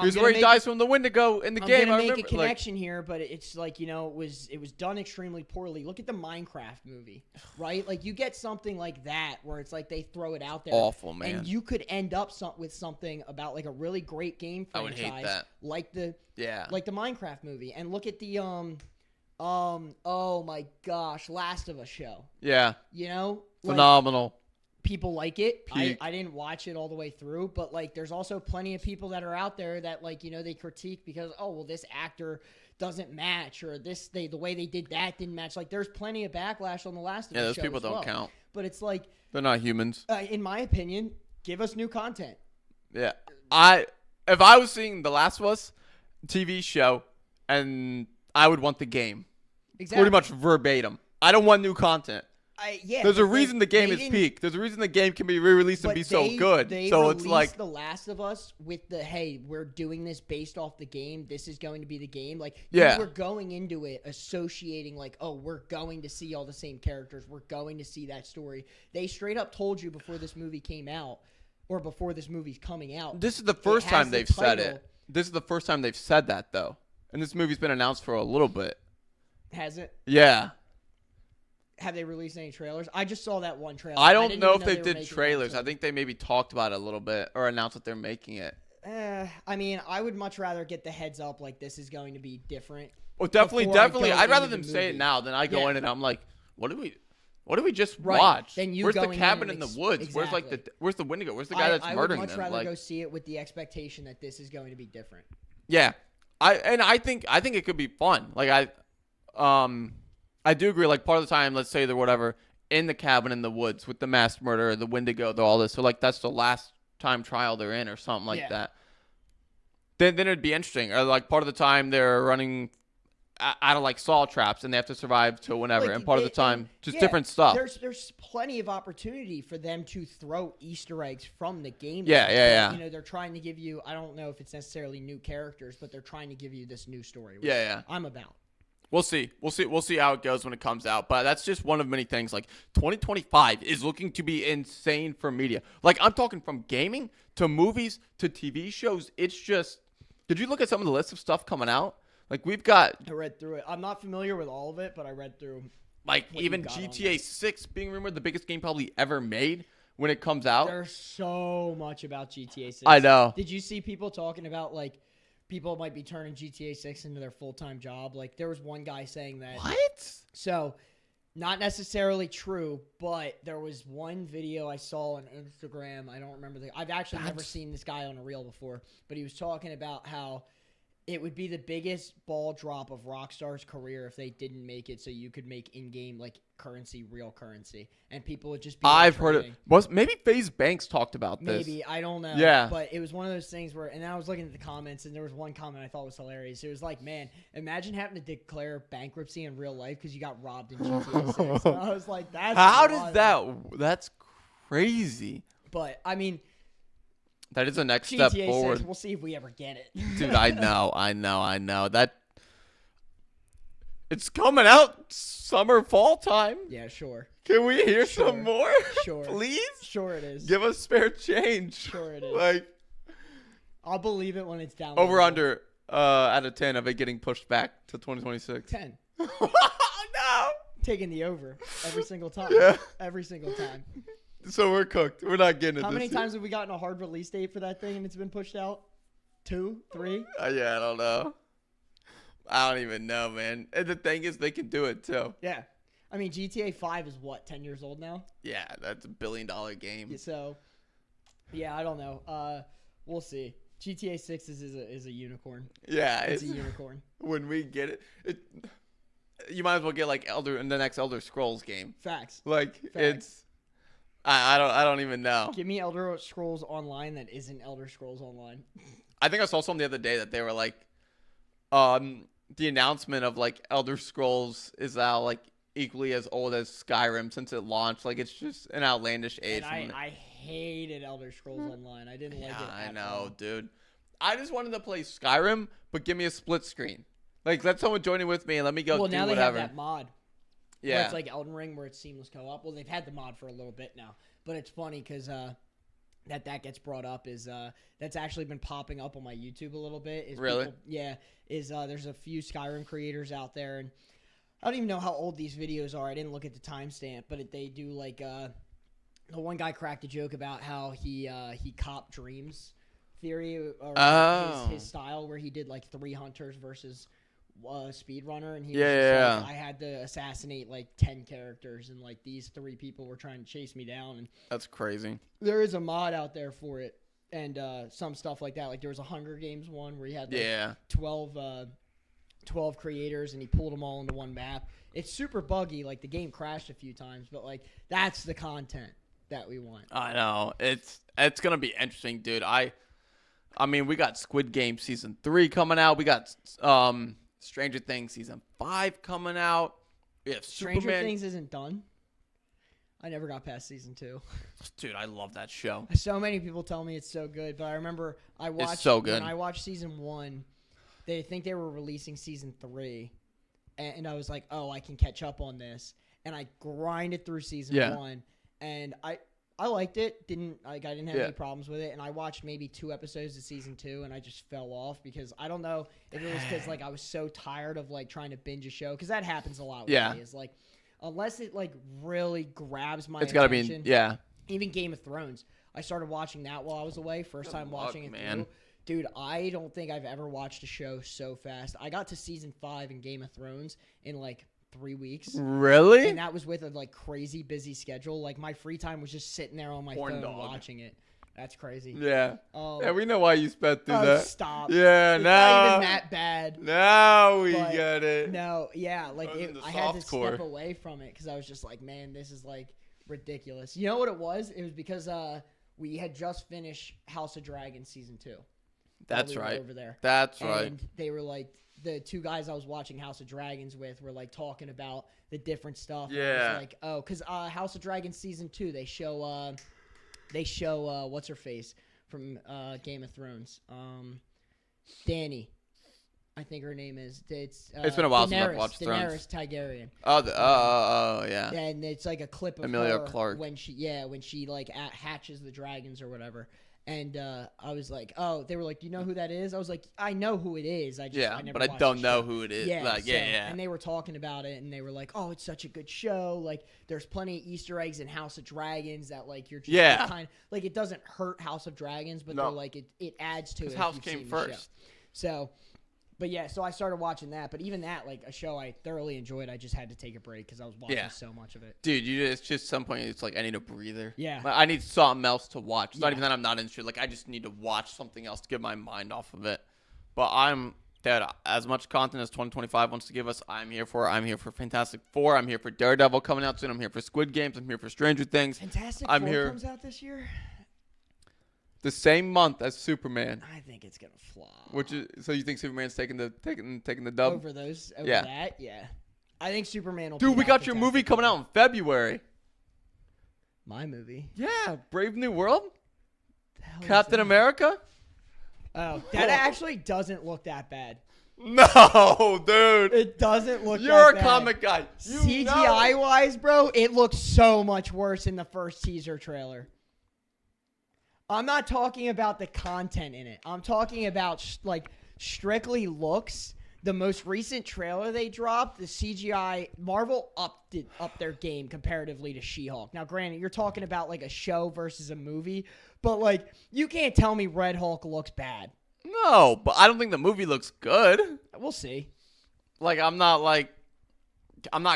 Here's where he dies from the Wendigo in the game. I'm going to make a connection here, but it's like, it was done extremely poorly. Look at the Minecraft movie, right? Like, you get something like that where it's like they throw it out there. Awful, man. And you could end up with something about like a really great game franchise. I would hate that. Like the Minecraft movie. And look at the oh my gosh, Last of Us show. Yeah. Phenomenal. People like it. I didn't watch it all the way through, but like there's also plenty of people that are out there that like, they critique because, oh, well, this actor doesn't match, or the way they did that didn't match. Like, there's plenty of backlash on the Last of Us show. Yeah, those people don't count. But it's like, they're not humans. In my opinion, give us new content. Yeah. If I was seeing The Last of Us TV show, and I would want the game. Exactly. Pretty much verbatim. I don't want new content. There's a reason the game is peak. There's a reason the game can be re-released and be so good. So it's like The Last of Us with the, hey, we're doing this based off the game. This is going to be the game. Like, we're going into it associating like, oh, we're going to see all the same characters. We're going to see that story. They straight up told you before this movie came out, or before this movie's coming out. This is the first time they've said it. This is the first time they've said that, though. And this movie's been announced for a little bit. Has it? Yeah. Have they released any trailers? I just saw that one trailer. I don't know if they did trailers. I think they maybe talked about it a little bit or announced that they're making it. I mean, I would much rather get the heads up like this is going to be different. Well, definitely. I'd rather them say it now than I go in and I'm like, what did we just watch? Where's the cabin in the woods? Exactly. Where's the Wendigo? Where's the guy that's murdering them? I would much rather go see it with the expectation that this is going to be different. Yeah. I think it could be fun. Like I do agree. Like, part of the time, let's say they're whatever in the cabin in the woods with the mass murderer, the Wendigo, all this. So like that's the last time trial they're in or something like that. Then it'd be interesting. Or like part of the time they're running out of like saw traps and they have to survive till whenever. Like, and part of the time just different stuff. There's plenty of opportunity for them to throw Easter eggs from the game. Yeah. They're trying to give you. I don't know if it's necessarily new characters, but they're trying to give you this new story. Which I'm about. We'll see how it goes when it comes out. But that's just one of many things. Like 2025 is looking to be insane for media. Like, I'm talking from gaming to movies to TV shows. It's just, did you look at some of the lists of stuff coming out? Like, we've got. I read through it. I'm not familiar with all of it, but I read through. Like, even GTA 6 being rumored, the biggest game probably ever made when it comes out. There's so much about GTA 6. I know. Did you see people talking about, like, people might be turning GTA 6 into their full-time job? Like, there was one guy saying that. What? So, not necessarily true, but there was one video I saw on Instagram. I don't remember I've actually never seen this guy on a reel before, but he was talking about how it would be the biggest ball drop of Rockstar's career if they didn't make it so you could make in-game, like, currency, real currency. And people would just be I've heard it. Maybe FaZe Banks talked about this. Maybe. I don't know. Yeah. But it was one of those things where, and I was looking at the comments, and there was one comment I thought was hilarious. It was like, man, imagine having to declare bankruptcy in real life because you got robbed in GTA 6. And I was like, that's crazy. But, I mean, that is the next GTA step forward. 6, we'll see if we ever get it. Dude, I know. That It's coming out summer, fall time. Yeah, sure. Can we hear some more? Sure. Please? Sure it is. Give us spare change. Sure it is. Like, I'll believe it when it's down. over under out of 10 of it getting pushed back to 2026. 10. No. Taking the over every single time. Yeah. Every single time. So we're cooked. We're not getting it. How this many year. times have we gotten a hard release date for that thing and it's been pushed out? 2, 3? Yeah, I don't know. I don't even know, man. And the thing is, they can do it too. Yeah. I mean, GTA 5 is what, 10 years old now? Yeah, that's $1 billion game. So, yeah, I don't know. We'll see. GTA 6 is a unicorn. Yeah, It's a unicorn. When we get it, you might as well get like the next Elder Scrolls game. Facts. Like Facts. it's, I don't even know. Give me Elder Scrolls Online that isn't Elder Scrolls Online. I think I saw something the other day that they were like, the announcement of like Elder Scrolls is now like equally as old as Skyrim since it launched. Like it's just an outlandish age. And I hated Elder Scrolls Online. I didn't like it. I know, dude. I just wanted to play Skyrim, but give me a split screen. Like let someone join in with me and let me go do whatever. Well, now they have that mod. Yeah. Where it's like Elden Ring where it's seamless co-op. Well, they've had the mod for a little bit now, but it's funny because that gets brought up is that's actually been popping up on my YouTube a little bit. Really? There's a few Skyrim creators out there, and I don't even know how old these videos are. I didn't look at the timestamp, but they do like the one guy cracked a joke about how he copped Dreams theory or his style where he did like 3 hunters versus speedrunner, and he was like, I had to assassinate like 10 characters, and like these 3 people were trying to chase me down, and that's crazy. There is a mod out there for it, and some stuff like that. Like there was a Hunger Games one where he had like 12 creators, and he pulled them all into one map. It's super buggy. Like the game crashed a few times, but like that's the content that we want. I know it's gonna be interesting, dude. I mean, we got Squid Game season 3 coming out. We got Stranger Things season 5 coming out. We have Stranger Things isn't done. I never got past season 2. Dude, I love that show. So many people tell me it's so good, but I remember it's so good. When I watched season 1, they think they were releasing season 3, and I was like, oh, I can catch up on this, and I grinded through season 1, and I liked it. I didn't have any problems with it, and I watched maybe 2 episodes of season 2, and I just fell off because I don't know if it was because like I was so tired of like trying to binge a show, because that happens a lot with me. Is like unless it like really grabs my attention. Even Game of Thrones, I started watching that while I was away. First time watching it through. Dude, I don't think I've ever watched a show so fast. I got to season 5 in Game of Thrones in like 3 weeks. Really? And that was with a like crazy busy schedule. Like my free time was just sitting there on my phone watching it. That's crazy. Yeah. Yeah, we know why you spent through that. Stop. Yeah, it's not even that bad. Now we get it. No, yeah, like I had to step away from it because I was just like, man, this is like ridiculous. You know what it was? It was because we had just finished House of Dragons season 2. That's right. Over there. That's right. And they were like, the 2 guys I was watching House of Dragons with were like talking about the different stuff. Yeah. And I was like, oh, because House of Dragons season 2, they show what's her face from Game of Thrones, Dany. I think her name is. It's been a while Daenerys, since I've watched Thrones. Targaryen. Oh, yeah. And it's like a clip of Emilia her Clarke. when she like hatches the dragons or whatever. And I was like, oh, they were like, do you know who that is? I was like, I know who it is. I never but I don't know who it is. Yeah, like, yeah. And they were talking about it, and they were like, oh, it's such a good show. Like, there's plenty of Easter eggs in House of Dragons that, like, you're just kind of, like, it doesn't hurt House of Dragons, but they're like, it adds to it. House came first. So, but yeah, so I started watching that. But even that, like, a show I thoroughly enjoyed, I just had to take a break because I was watching so much of it. Dude, it's just some point, it's like, I need a breather. Yeah. Like, I need something else to watch. It's not even that I'm not interested. Like, I just need to watch something else to get my mind off of it. But as much content as 2025 wants to give us, I'm here for. I'm here for Fantastic Four. I'm here for Daredevil coming out soon. I'm here for Squid Games. I'm here for Stranger Things. Fantastic Four comes out this year? The same month as Superman. I think it's gonna flop. So you think Superman's taking the dub over that? Yeah. I think Superman will. Dude, we got your movie coming out in February. My movie? Yeah, Brave New World. Captain America. Oh, that actually doesn't look that bad. No, dude. It doesn't look You're a that bad. comic guy. CGI-wise, bro, it looks so much worse in the first teaser trailer. I'm not talking about the content in it. I'm talking about, strictly looks. The most recent trailer they dropped, the CGI, Marvel upped their game comparatively to She-Hulk. Now, granted, you're talking about, a show versus a movie, but, you can't tell me Red Hulk looks bad. No, but I don't think the movie looks good. We'll see. I'm not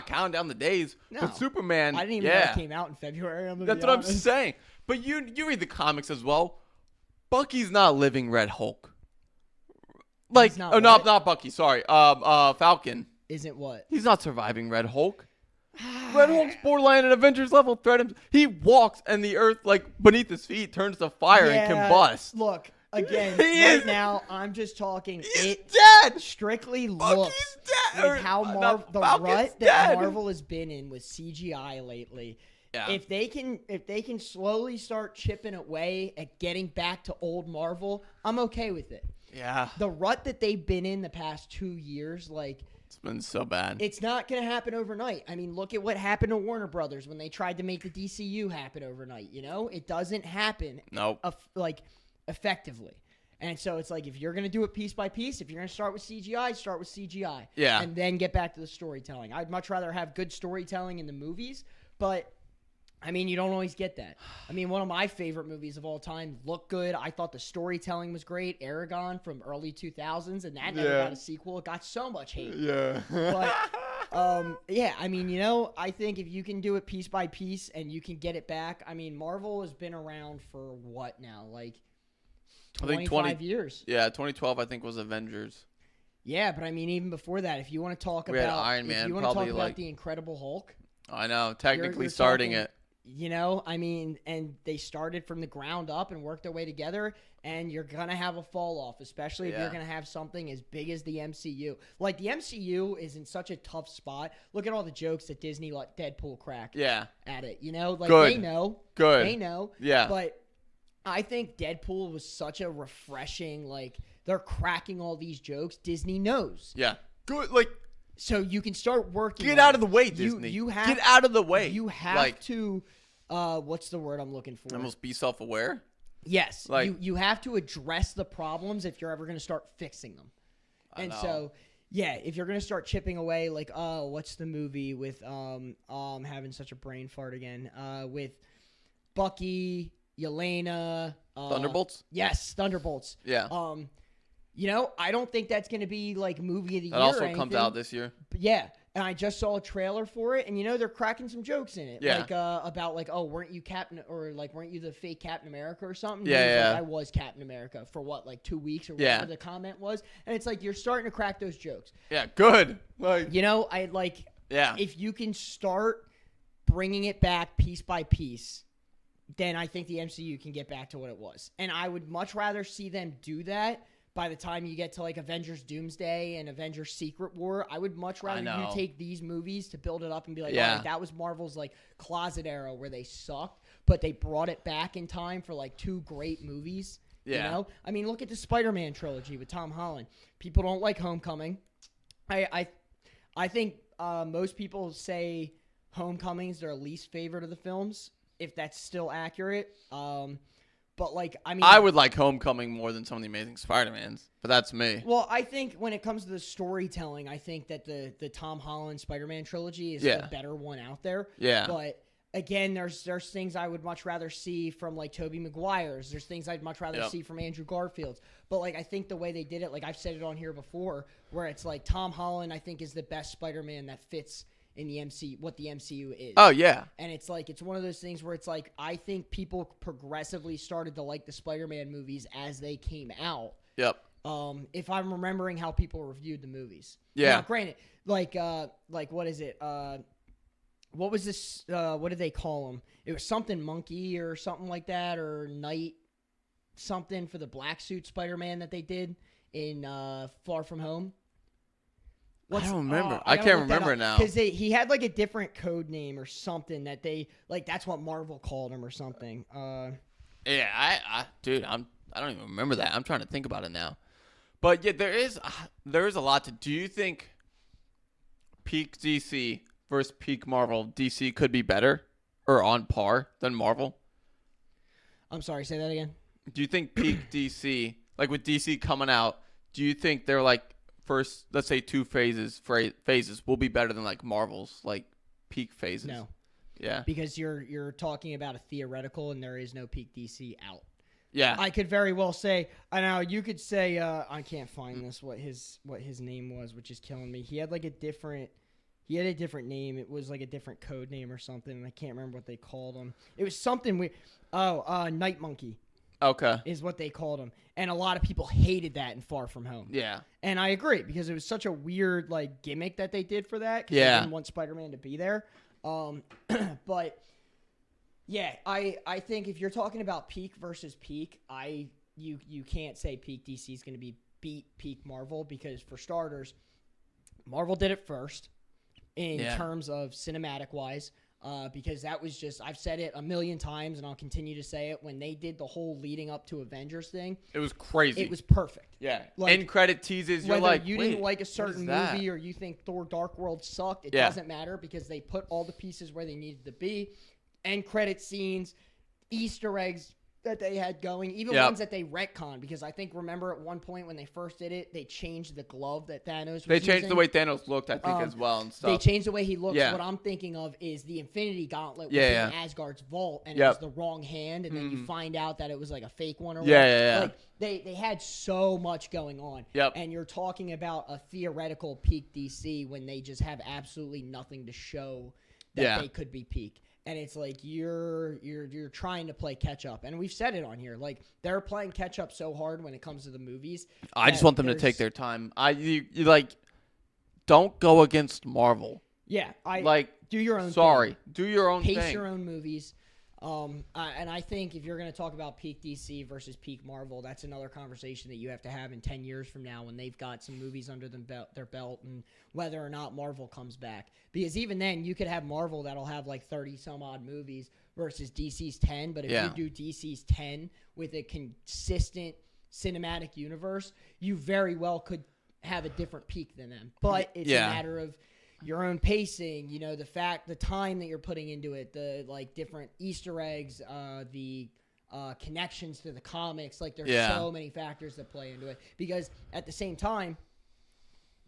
counting down the days. No. But Superman, I didn't even know it came out in February. That's what I'm saying. But you read the comics as well. Bucky's not living Red Hulk. Not Bucky. Sorry, Falcon. Isn't what? He's not surviving Red Hulk. Red Hulk's borderline an Avengers level threat. He walks and the earth, beneath his feet, turns to fire and combust. Look, again, now I'm just talking. He's dead. Strictly Bucky's looks dead. with how the Falcon's rut that Marvel has been in with CGI lately. Yeah. If they can slowly start chipping away at getting back to old Marvel, I'm okay with it. Yeah. The rut that they've been in the past 2 years, it's been so bad. It's not going to happen overnight. I mean, look at what happened to Warner Brothers when they tried to make the DCU happen overnight. It doesn't happen. Nope. Effectively. And so it's if you're going to do it piece by piece, if you're going to start with CGI, start with CGI. Yeah. And then get back to the storytelling. I'd much rather have good storytelling in the movies, but I mean, you don't always get that. I mean, one of my favorite movies of all time looked good. I thought the storytelling was great. Aragon from early 2000s, and that never got a sequel. It got so much hate. Yeah. But, I mean, I think if you can do it piece by piece and you can get it back, I mean, Marvel has been around for what now? 25 years. Yeah, 2012, I think, was Avengers. Yeah, but I mean, even before that, if you want to talk we about Iron Man, if you want to talk about the Incredible Hulk. I know, technically you're starting it. I mean, and they started from the ground up and worked their way together, and you're going to have a fall off, especially if you're going to have something as big as the MCU. The MCU is in such a tough spot. Look at all the jokes that Disney let Deadpool crack at it. Good. They know. Good. They know. Yeah. But I think Deadpool was such a refreshing, they're cracking all these jokes. Disney knows. Yeah. Good. So you can start working. Get out of the way, Disney. Get out of the way. You have to. What's the word I'm looking for? Almost be self-aware. Yes. You have to address the problems if you're ever going to start fixing them. So, if you're going to start chipping away, what's the movie with I'm having such a brain fart again. With Bucky, Yelena, Thunderbolts? Yes, Thunderbolts. Yeah. I don't think that's going to be movie of the year. That also comes out this year. But yeah, and I just saw a trailer for it, and they're cracking some jokes in it. Yeah. About weren't you Captain, or weren't you the fake Captain America or something? Yeah, I was Captain America for what, 2 weeks or whatever the comment was, and it's you're starting to crack those jokes. Yeah, good. If you can start bringing it back piece by piece, then I think the MCU can get back to what it was, and I would much rather see them do that. By the time you get to Avengers Doomsday and Avengers Secret War, I would much rather you take these movies to build it up and be all right, that was Marvel's closet era where they sucked, but they brought it back in time for 2 great movies. Yeah. I mean, look at the Spider-Man trilogy with Tom Holland. People don't like Homecoming. I think most people say Homecoming's their least favorite of the films, if that's still accurate. But I would like Homecoming more than some of the Amazing Spider-Mans, but that's me. Well, I think when it comes to the storytelling, I think that the Tom Holland Spider-Man trilogy is the better one out there. Yeah. But again, there's things I would much rather see from Tobey Maguire's. There's things I'd much rather see from Andrew Garfield's. But I think the way they did it, I've said it on here before, where it's Tom Holland I think is the best Spider-Man that fits in the what the MCU is. Oh, yeah. And it's it's one of those things where it's I think people progressively started to like the Spider-Man movies as they came out. Yep. If I'm remembering how people reviewed the movies. Yeah. Now, granted, what is it? What was this? What did they call them? It was something monkey or something like that, or night something for the black suit Spider-Man that they did in Far From Home. I don't remember. I can't remember now. Because he had a different code name or something that they that's what Marvel called him or something. Yeah, dude, I don't even remember that. I'm trying to think about it now. But yeah, there is a lot to. Do you think peak DC versus peak Marvel, DC could be better or on par than Marvel? I'm sorry, say that again. Do you think peak DC, like with DC coming out, do you think they're like first, let's say 2 phases will be better than like Marvel's like peak phases? No. Yeah. Because you're talking about a theoretical and there is no peak DC out. Yeah. I could very well say, I know you could say, I can't find this, what his name was, which is killing me. He had a different name. It was like a different code name or something, and I can't remember what they called him. It was something weird. Night Monkey. Okay. Is what they called him. And a lot of people hated that in Far From Home. Yeah. And I agree, because it was such a weird gimmick that they did for that. Because they didn't want Spider-Man to be there. But yeah, I think if you're talking about peak versus peak, you can't say peak DC is going to beat peak Marvel, because for starters, Marvel did it first in terms of cinematic wise. Because that was just, I've said it a million times and I'll continue to say it, when they did the whole leading up to Avengers thing. It was crazy. It was perfect. Yeah. End credit teases, you're like, you didn't like a certain movie or you think Thor Dark World sucked, it doesn't matter, because they put all the pieces where they needed to be. End credit scenes, Easter eggs that they had going, even ones that they retconned, because I think, remember at one point when they first did it, they changed the glove that Thanos was They changed using. the way Thanos looked, I think, as well and stuff. They changed the way he looks. What I'm thinking of is the Infinity Gauntlet was in Asgard's vault, and it was the wrong hand, and then you find out that it was like a fake one or whatever. Like they had so much going on. And you're talking about a theoretical peak DC when they just have absolutely nothing to show that they could be peak. And it's like you're trying to play catch up, and we've said it on here. Like, they're playing catch up so hard when it comes to the movies. I just want them to take their time. You don't go against Marvel. Yeah, do your own. Do your own thing. Pace your own movies. And I think if you're going to talk about peak DC versus peak Marvel, that's another conversation that you have to have in 10 years from now, when they've got some movies under their belt, and whether or not Marvel comes back. Because even then, you could have Marvel that'll have like 30 some odd movies versus DC's 10. But if you do DC's 10 with a consistent cinematic universe, you very well could have a different peak than them. But it's a matter of your own pacing, the time that you're putting into it, the different Easter eggs, the connections to the comics. There's so many factors that play into it. Because at the same time,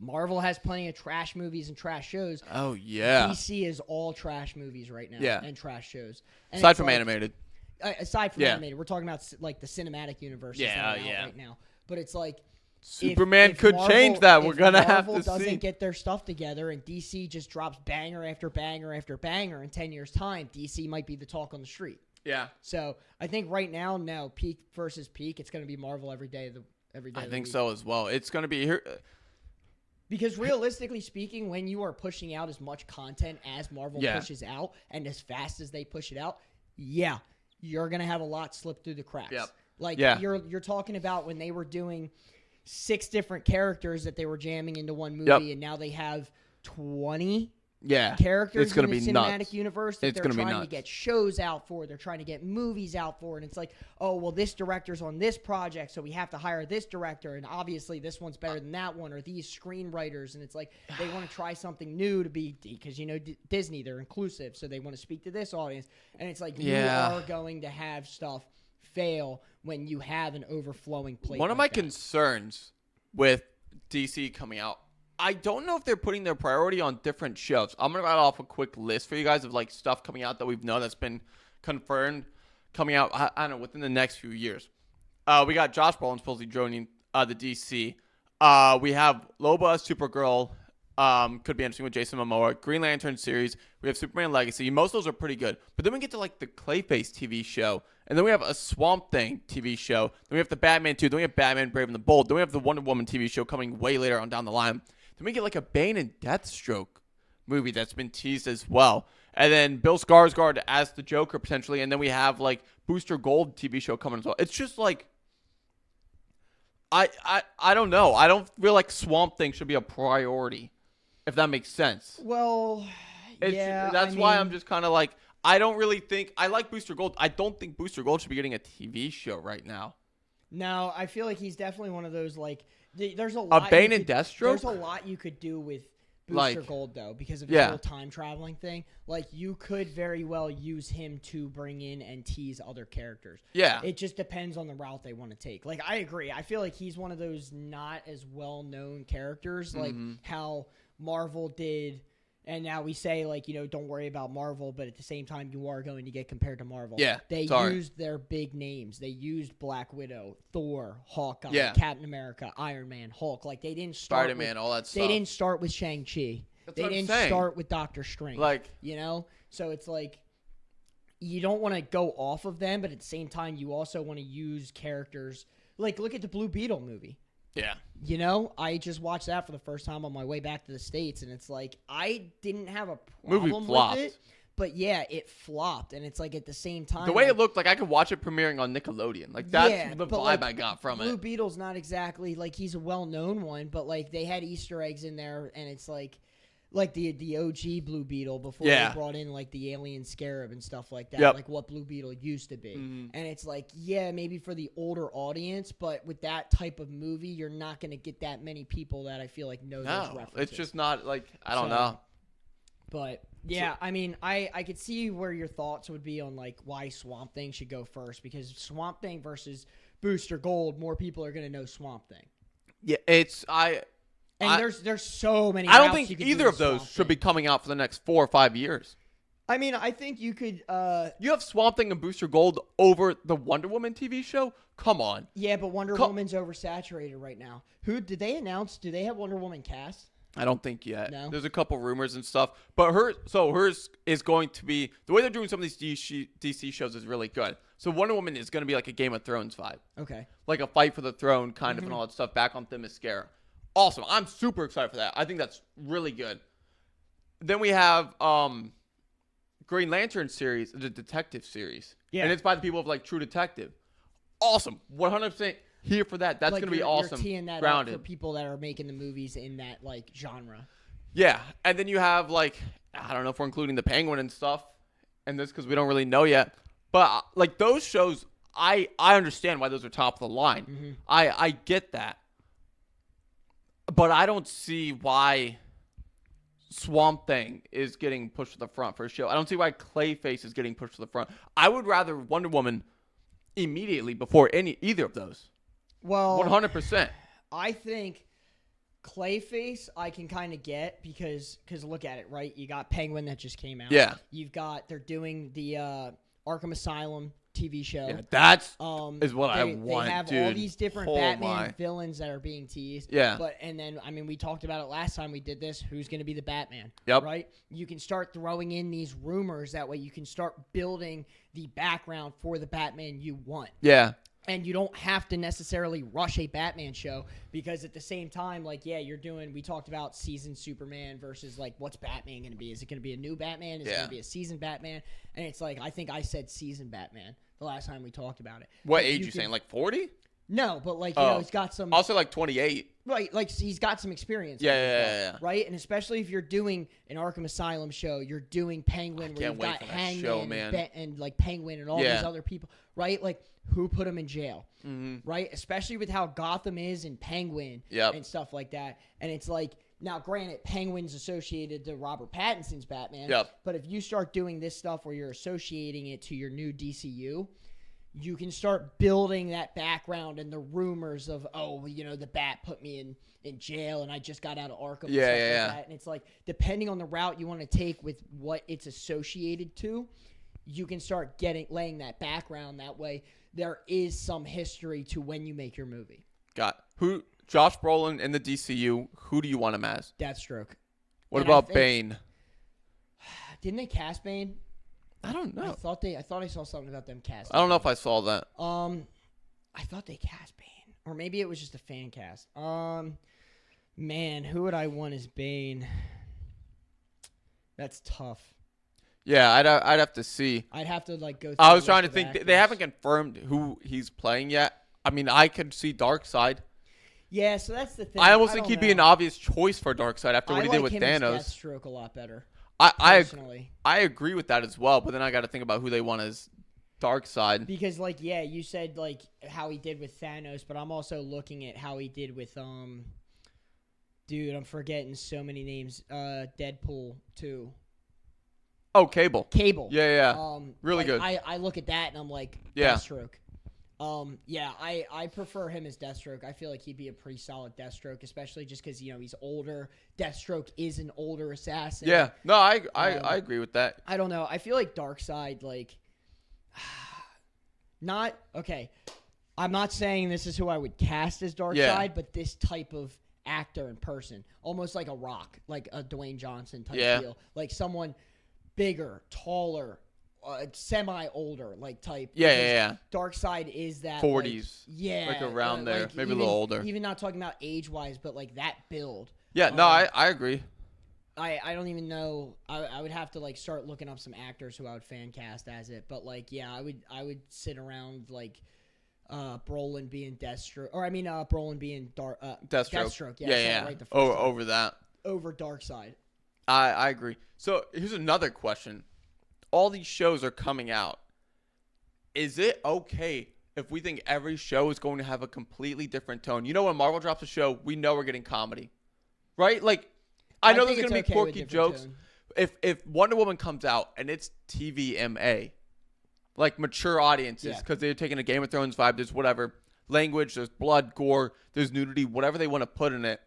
Marvel has plenty of trash movies and trash shows. Oh yeah. DC is all trash movies right now and trash shows. And aside from animated. Animated, we're talking about the cinematic universe right now. But it's like, Superman could change that. We're going to have to see. Marvel doesn't get their stuff together and DC just drops banger after banger after banger, in 10 years' time, DC might be the talk on the street. Yeah. So I think right now, peak versus peak, it's going to be Marvel every day. I think so as well. It's going to be here. Because realistically speaking, when you are pushing out as much content as Marvel pushes out, and as fast as they push it out, you're going to have a lot slip through the cracks. You're talking about when they were doing 6 different characters that they were jamming into one movie, and now they have 20 characters in the cinematic universe that they're trying to get shows out for. They're trying to get movies out for, and it's like, oh, well, this director's on this project, so we have to hire this director, and obviously this one's better than that one, or these screenwriters, and it's like they want to try something new to be, because Disney, they're inclusive, so they want to speak to this audience, and it's like you are going to have stuff fail when you have an overflowing plate. One of my concerns with DC coming out, I don't know if they're putting their priority on different shows. I'm going to write off a quick list for you guys of stuff coming out that we've known that's been confirmed coming out, I don't know, within the next few years. We got Josh Brolin supposedly joining the DC. We have Loba, Supergirl, could be interesting with Jason Momoa. Green Lantern series. We have Superman Legacy. Most of those are pretty good. But then we get to the Clayface TV show. And then we have a Swamp Thing TV show. Then we have the Batman 2. Then we have Batman Brave and the Bold. Then we have the Wonder Woman TV show coming way later on down the line. Then we get a Bane and Deathstroke movie that's been teased as well. And then Bill Skarsgård as the Joker potentially. And then we have Booster Gold TV show coming as well. It's just I don't know. I don't feel like Swamp Thing should be a priority, if that makes sense. Well, that's why I'm just kind of I don't really think – I like Booster Gold. I don't think Booster Gold should be getting a TV show right now. No, I feel like he's definitely one of those like. There's a lot. Bane and Deathstroke. There's a lot you could do with Booster Gold though, because of his whole time traveling thing. Like you could very well use him to bring in and tease other characters. Yeah. It just depends on the route they want to take. Like I agree. I feel like he's one of those not as well known characters, like how Marvel did. And now we say, like, don't worry about Marvel, but at the same time, you are going to get compared to Marvel. Yeah, They used their big names. They used Black Widow, Thor, Hawkeye, Captain America, Iron Man, Hulk. Like, they didn't start Spider-Man, all that stuff. They didn't start with Shang-Chi. They didn't start with Doctor Strange. Like, So it's like, you don't want to go off of them, but at the same time, you also want to use characters. Like, look at the Blue Beetle movie. Yeah. I just watched that for the first time on my way back to the States, and it's like I didn't have a problem with it, but yeah, it flopped, and it's like at the same time. The way it looked, like I could watch it premiering on Nickelodeon. Like that's the vibe I got from it. Blue Beetle's not exactly like he's a well-known one, but like they had Easter eggs in there, and it's like the OG Blue Beetle before they brought in like the alien scarab and stuff like that, like what Blue Beetle used to be. And it's like, maybe for the older audience, but with that type of movie, you're not going to get that many people that I feel like know those references. It's just not like, I don't know. But yeah, I mean, I could see where your thoughts would be on like why Swamp Thing should go first, because Swamp Thing versus Booster Gold, more people are going to know Swamp Thing. Yeah, there's so many. I don't think either of those should be coming out for the next 4 or 5 years. I mean, I think you could. You have Swamp Thing and Booster Gold over the Wonder Woman TV show? Come on. Yeah, but Wonder Woman's oversaturated right now. Did they announce? Do they have Wonder Woman cast? I don't think yet. No? There's a couple rumors and stuff, but hers is going to be the way they're doing some of these DC shows is really good. So Wonder Woman is going to be like a Game of Thrones vibe. Okay. Like a fight for the throne kind of and all that stuff back on Themyscira. Awesome. I'm super excited for that. I think that's really good. Then we have Green Lantern series, the detective series. Yeah. And it's by the people of like True Detective. Awesome. 100% here for that. That's going to be awesome. You're teeing that up for people that are making the movies in that like genre. Yeah. And then you have like, I don't know if we're including the Penguin and stuff and this because we don't really know yet. But like those shows, I understand why those are top of the line. I get that. But I don't see why Swamp Thing is getting pushed to the front for a show. I don't see why Clayface is getting pushed to the front. I would rather Wonder Woman immediately before either of those. Well, 100%. I think Clayface I can kind of get because look at it, right? You got Penguin that just came out. Yeah. They're doing the Arkham Asylum TV show. Yeah, that's is what I want. They have all these different Batman villains that are being teased. Yeah. And then I mean we talked about it last time we did this. Who's going to be the Batman? Yep. Right? You can start throwing in these rumors that way you can start building the background for the Batman you want. Yeah. And you don't have to necessarily rush a Batman show because at the same time, like, we talked about seasoned Superman versus, like, what's Batman going to be? Is it going to be a new Batman? Is it going to be a seasoned Batman? And it's like, I think I said seasoned Batman the last time we talked about it. What age you saying? Like 40? No, but, like, he's got some. I'll say like 28. Right, like, he's got some experience. Yeah. Right? And especially if you're doing an Arkham Asylum show, you're doing Penguin where you've got Hangman and, like, Penguin and all these other people. Right? Like, who put him in jail, right? Especially with how Gotham is and Penguin and stuff like that. And it's like, now granted, Penguin's associated to Robert Pattinson's Batman. But if you start doing this stuff where you're associating it to your new DCU, you can start building that background and the rumors of, the Bat put me in jail and I just got out of Arkham. Yeah. Like that. And it's like, depending on the route you want to take with what it's associated to, you can start laying that background that way. There is some history to when you make your movie. Josh Brolin in the DCU, who do you want him as? Deathstroke. What about Bane? Didn't they cast Bane? I don't know. I thought I saw something about them casting. I don't know if I saw that. I thought they cast Bane. Or maybe it was just a fan cast. Man, who would I want as Bane? That's tough. Yeah, I'd have to see. I'd have to go through I was trying to think. They haven't confirmed who he's playing yet. I mean, I could see Darkseid. Yeah, so that's the thing. I almost think he'd be an obvious choice for Darkseid after what he did with Thanos. As Deathstroke a lot better. I agree with that as well, but then I got to think about who they want as dark side. Because like, yeah, you said like how he did with Thanos, but I'm also looking at how he did with dude, I'm forgetting so many names. Deadpool 2. Oh, Cable. Yeah. Really good. I look at that and I'm like, yeah. Deathstroke. I prefer him as Deathstroke. I feel like he'd be a pretty solid Deathstroke, especially just because, he's older. Deathstroke is an older assassin. Yeah. No, I agree with that. I don't know. I feel like Darkseid, like, not, okay. I'm not saying this is who I would cast as Darkseid, but this type of actor and person, almost like a Rock, like a Dwayne Johnson type deal. Like someone bigger, taller, semi-older, like type. Yeah. Darkseid is that 40s. Like, like around there, like maybe a little older. Even not talking about age-wise, but like that build. Yeah, no, I agree. I don't even know. I would have to like start looking up some actors who I would fan cast as it. But like, yeah, I would sit around like Brolin being Deathstroke, or Brolin being Deathstroke. Yeah. Right, over that. Over Darkseid. I agree. So here's another question. All these shows are coming out. Is it okay if we think every show is going to have a completely different tone? When Marvel drops a show, we know we're getting comedy. Right? Like, I know there's going to be quirky jokes. Tone. If Wonder Woman comes out and it's TVMA, like mature audiences, because they're taking a Game of Thrones vibe, there's whatever, language, there's blood, gore, there's nudity, whatever they want to put in it.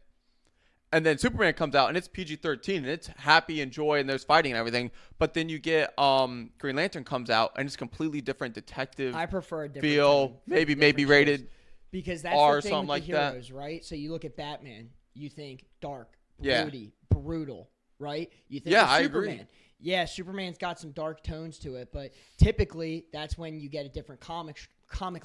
And then Superman comes out and it's PG-13 and it's happy and joy and there's fighting and everything. But then you get Green Lantern comes out and it's completely different detective. I prefer a different feel, tone, maybe rated because that's R the thing something with like the heroes, that. Right? So you look at Batman, you think dark, broody, brutal, right? You think I Superman. agree. Yeah, Superman's got some dark tones to it, but typically that's when you get a different comic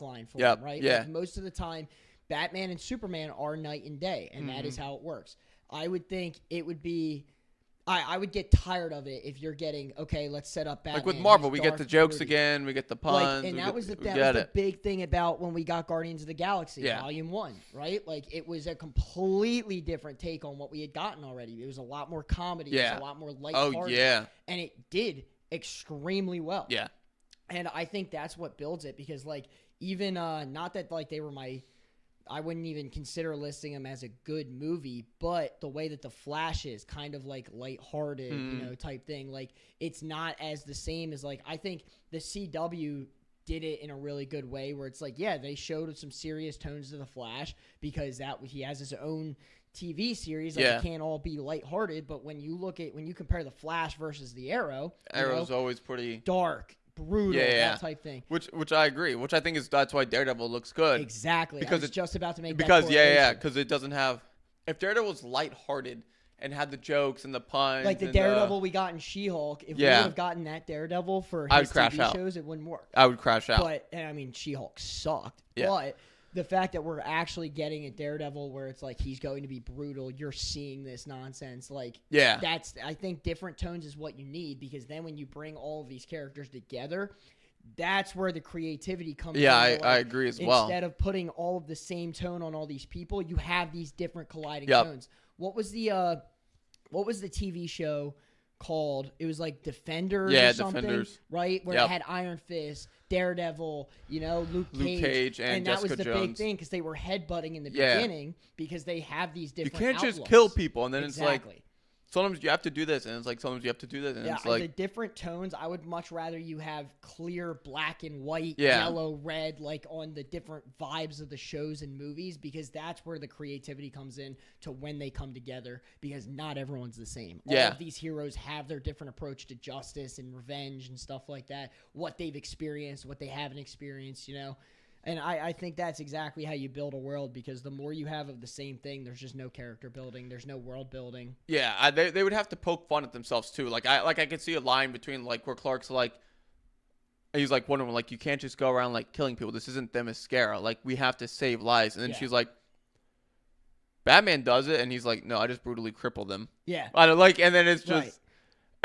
line for him, right? Yeah. Like most of the time, Batman and Superman are night and day, and that is how it works. I would think it would be I would get tired of it if you're getting, okay, let's set up Batman. Like with Marvel, we dark, get the jokes broody. again, we get the puns. And that was the big thing about when we got Guardians of the Galaxy, Volume 1, right? Like, it was a completely different take on what we had gotten already. It was a lot more comedy. It was a lot more lighthearted. Oh, yeah. And it did extremely well. Yeah. And I think that's what builds it because, like, even, not that, like, they were I wouldn't even consider listing them as a good movie, but the way that The Flash is kind of like lighthearted, type thing. Like, it's not as the same as, like, I think the CW did it in a really good way where it's like, yeah, they showed some serious tones to The Flash because he has his own TV series. Like, it can't all be lighthearted, but when you compare The Flash versus the Arrow's always pretty dark, brutal, that type thing. Which I agree. Which I think that's why Daredevil looks good. Exactly. Because it's just about to make because because it doesn't have. If Daredevil was lighthearted and had the jokes and the puns, like the Daredevil we got in She-Hulk, if we would have gotten that Daredevil for his TV shows, it wouldn't work. I would crash out. But She-Hulk sucked. Yeah. But the fact that we're actually getting a Daredevil where it's like he's going to be brutal, you're seeing this nonsense. Like, that's, I think different tones is what you need because then when you bring all of these characters together, that's where the creativity comes in. Yeah, I agree as well. Instead of putting all of the same tone on all these people, you have these different colliding tones. What was the TV show called? It was like Defenders or something, Defenders. Right? Where it had Iron Fist, Daredevil, Luke Cage and that Jessica was the Jones. big thing because they were headbutting in the beginning because they have these different You can't outlaws. just kill people and then it's like Exactly. sometimes you have to do this and it's like sometimes you have to do this and it's like the different tones. I would much rather you have clear black and white, yellow, red, like on the different vibes of the shows and movies because that's where the creativity comes in to when they come together because not everyone's the same. All of these heroes have their different approach to justice and revenge and stuff like that, what they've experienced, what they haven't experienced, And I think that's exactly how you build a world because the more you have of the same thing, there's just no character building. There's no world building. Yeah, they would have to poke fun at themselves too. Like I could see a line between like where Clark's like, he's like wondering like you can't just go around like killing people. This isn't Themyscira. Like we have to save lives. And then she's like, Batman does it, and he's like, no, I just brutally cripple them. Yeah. I don't like, and then it's just.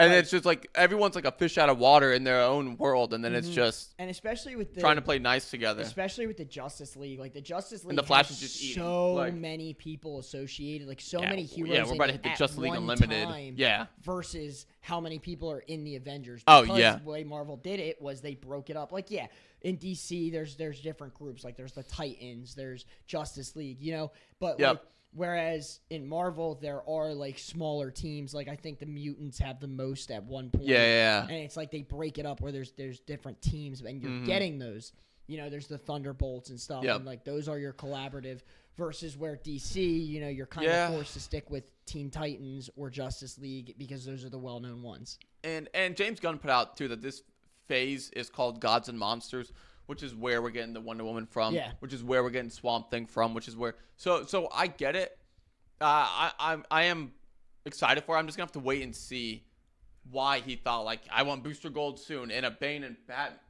And it's just like everyone's like a fish out of water in their own world, and then it's just and especially with trying to play nice together. Especially with the Justice League, like the Justice League, and the Flash has is just so many people associated, like many heroes. Yeah, we're about to hit the Justice League Unlimited. Yeah. Versus how many people are in the Avengers. Oh because yeah. The way Marvel did it was they broke it up. Like in DC, there's different groups. Like there's the Titans, there's Justice League, but like. Whereas in Marvel, there are like smaller teams. Like I think the mutants have the most at one point. Yeah. And it's like they break it up where there's different teams, and you're getting those. There's the Thunderbolts and stuff, and like those are your collaborative. Versus where DC, you're kind of forced to stick with Teen Titans or Justice League because those are the well-known ones. And James Gunn put out too that this phase is called Gods and Monsters, which is where we're getting the Wonder Woman from, which is where we're getting Swamp Thing from, which is where. So I get it. I am excited for it. I'm just gonna have to wait and see why he thought like I want Booster Gold soon and a Bane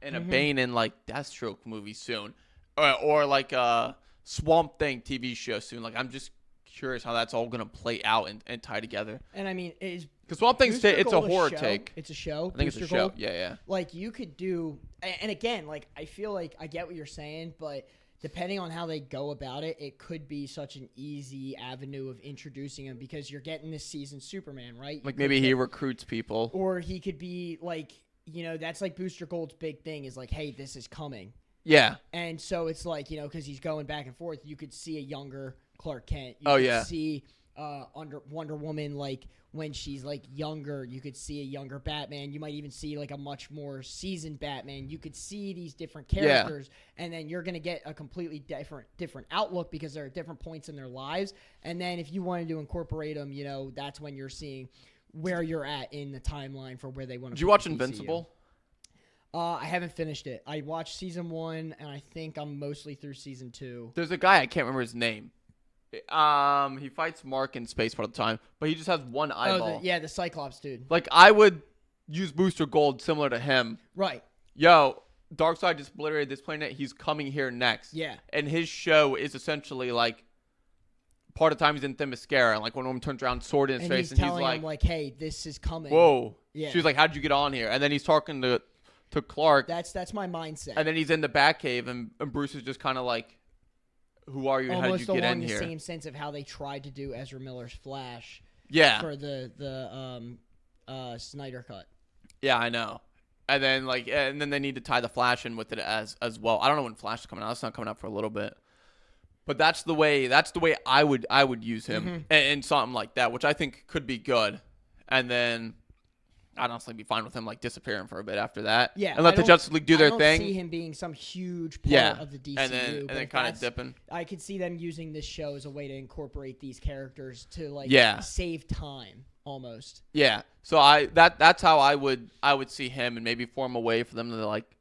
and Bane and like Deathstroke movie soon, or like a Swamp Thing TV show soon. Like I'm just curious how that's all gonna play out and tie together. And I mean, because Swamp Thing's it's a horror take. It's a show. I think it's a show. Yeah. Like you could do, and again, like I feel like I get what you're saying, but depending on how they go about it, it could be such an easy avenue of introducing him because you're getting this season Superman, right? Like maybe he recruits people, or he could be like, that's like Booster Gold's big thing is like, hey, this is coming. Yeah. And so it's like, because he's going back and forth, you could see a younger Clark Kent. You could see under Wonder Woman, like when she's like younger, you could see a younger Batman. You might even see like a much more seasoned Batman. You could see these different characters, and then you're gonna get a completely different outlook because they're at different points in their lives. And then if you wanted to incorporate them, that's when you're seeing where you're at in the timeline for where they want to. Did you watch Invincible? I haven't finished it. I watched season 1, and I think I'm mostly through season 2. There's a guy, I can't remember his name. He fights Mark in space part of the time, but he just has one eyeball. The Cyclops dude. Like, I would use Booster Gold similar to him. Right. Yo, Darkseid just obliterated this planet. He's coming here next. Yeah. And his show is essentially, like, part of the time he's in Themyscira, and, like, when a woman turns around, sword in his face, and he's telling like, him, like, hey, this is coming. Whoa. Yeah. She's like, how'd you get on here? And then he's talking to Clark. That's my mindset. And then he's in the Batcave, and Bruce is just kind of like, who are you and how did you get in here? Almost along the same sense of how they tried to do Ezra Miller's Flash. Yeah. For the Snyder cut. Yeah, I know. And then they need to tie the Flash in with it as well. I don't know when Flash is coming out. It's not coming out for a little bit. But that's the way I would use him in something like that, which I think could be good. And then I'd honestly be fine with him like disappearing for a bit after that. Yeah, and let the Justice League do their thing. I don't see him being some huge part of the DCU. And then kind of dipping. I could see them using this show as a way to incorporate these characters to save time almost. Yeah. So that's how I would see him, and maybe form a way for them to like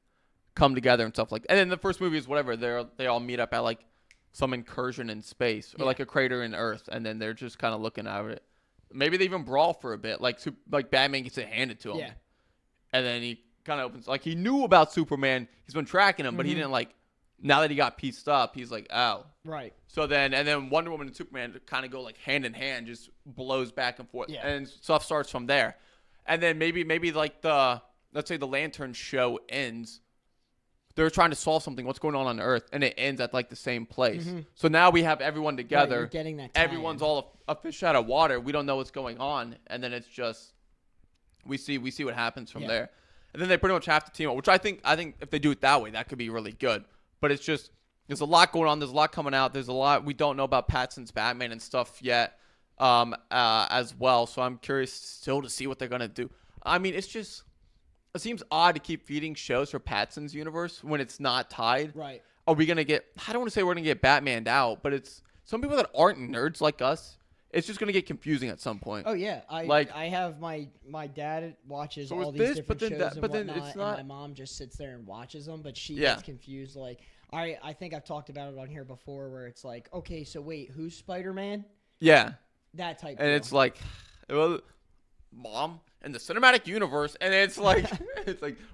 come together and stuff like that. And then the first movie is whatever. They all meet up at like some incursion in space or like a crater in Earth, and then they're just kind of looking at it. Maybe they even brawl for a bit, like Batman gets it handed to him. Yeah. And then he kind of opens, like he knew about Superman. He's been tracking him, but he didn't like, now that he got pieced up, he's like, oh. Right. So then Wonder Woman and Superman kind of go like hand in hand, just blows back and forth. Yeah. And stuff starts from there. And then maybe like let's say the Lantern show ends. They're trying to solve something. What's going on Earth, and it ends at like the same place. So now we have everyone together. Right, you're getting that. Everyone's all a fish out of water. We don't know what's going on, and then it's just we see what happens from there. And then they pretty much have to team up, which I think if they do it that way, that could be really good. But it's just there's a lot going on. There's a lot coming out. There's a lot we don't know about Patson's Batman and stuff yet, as well. So I'm curious still to see what they're gonna do. I mean, it's just. It seems odd to keep feeding shows for Patson's universe when it's not tied. Right. Are we going to get... I don't want to say we're going to get Batmaned out, but it's... Some people that aren't nerds like us, it's just going to get confusing at some point. Oh, yeah. I have my dad watches all these different shows and whatnot, and my mom just sits there and watches them, but she gets confused. Like, I think I've talked about it on here before where it's like, okay, so wait, who's Spider-Man? Yeah. That type and deal. It's like, well, Mom... in the cinematic universe, and it's like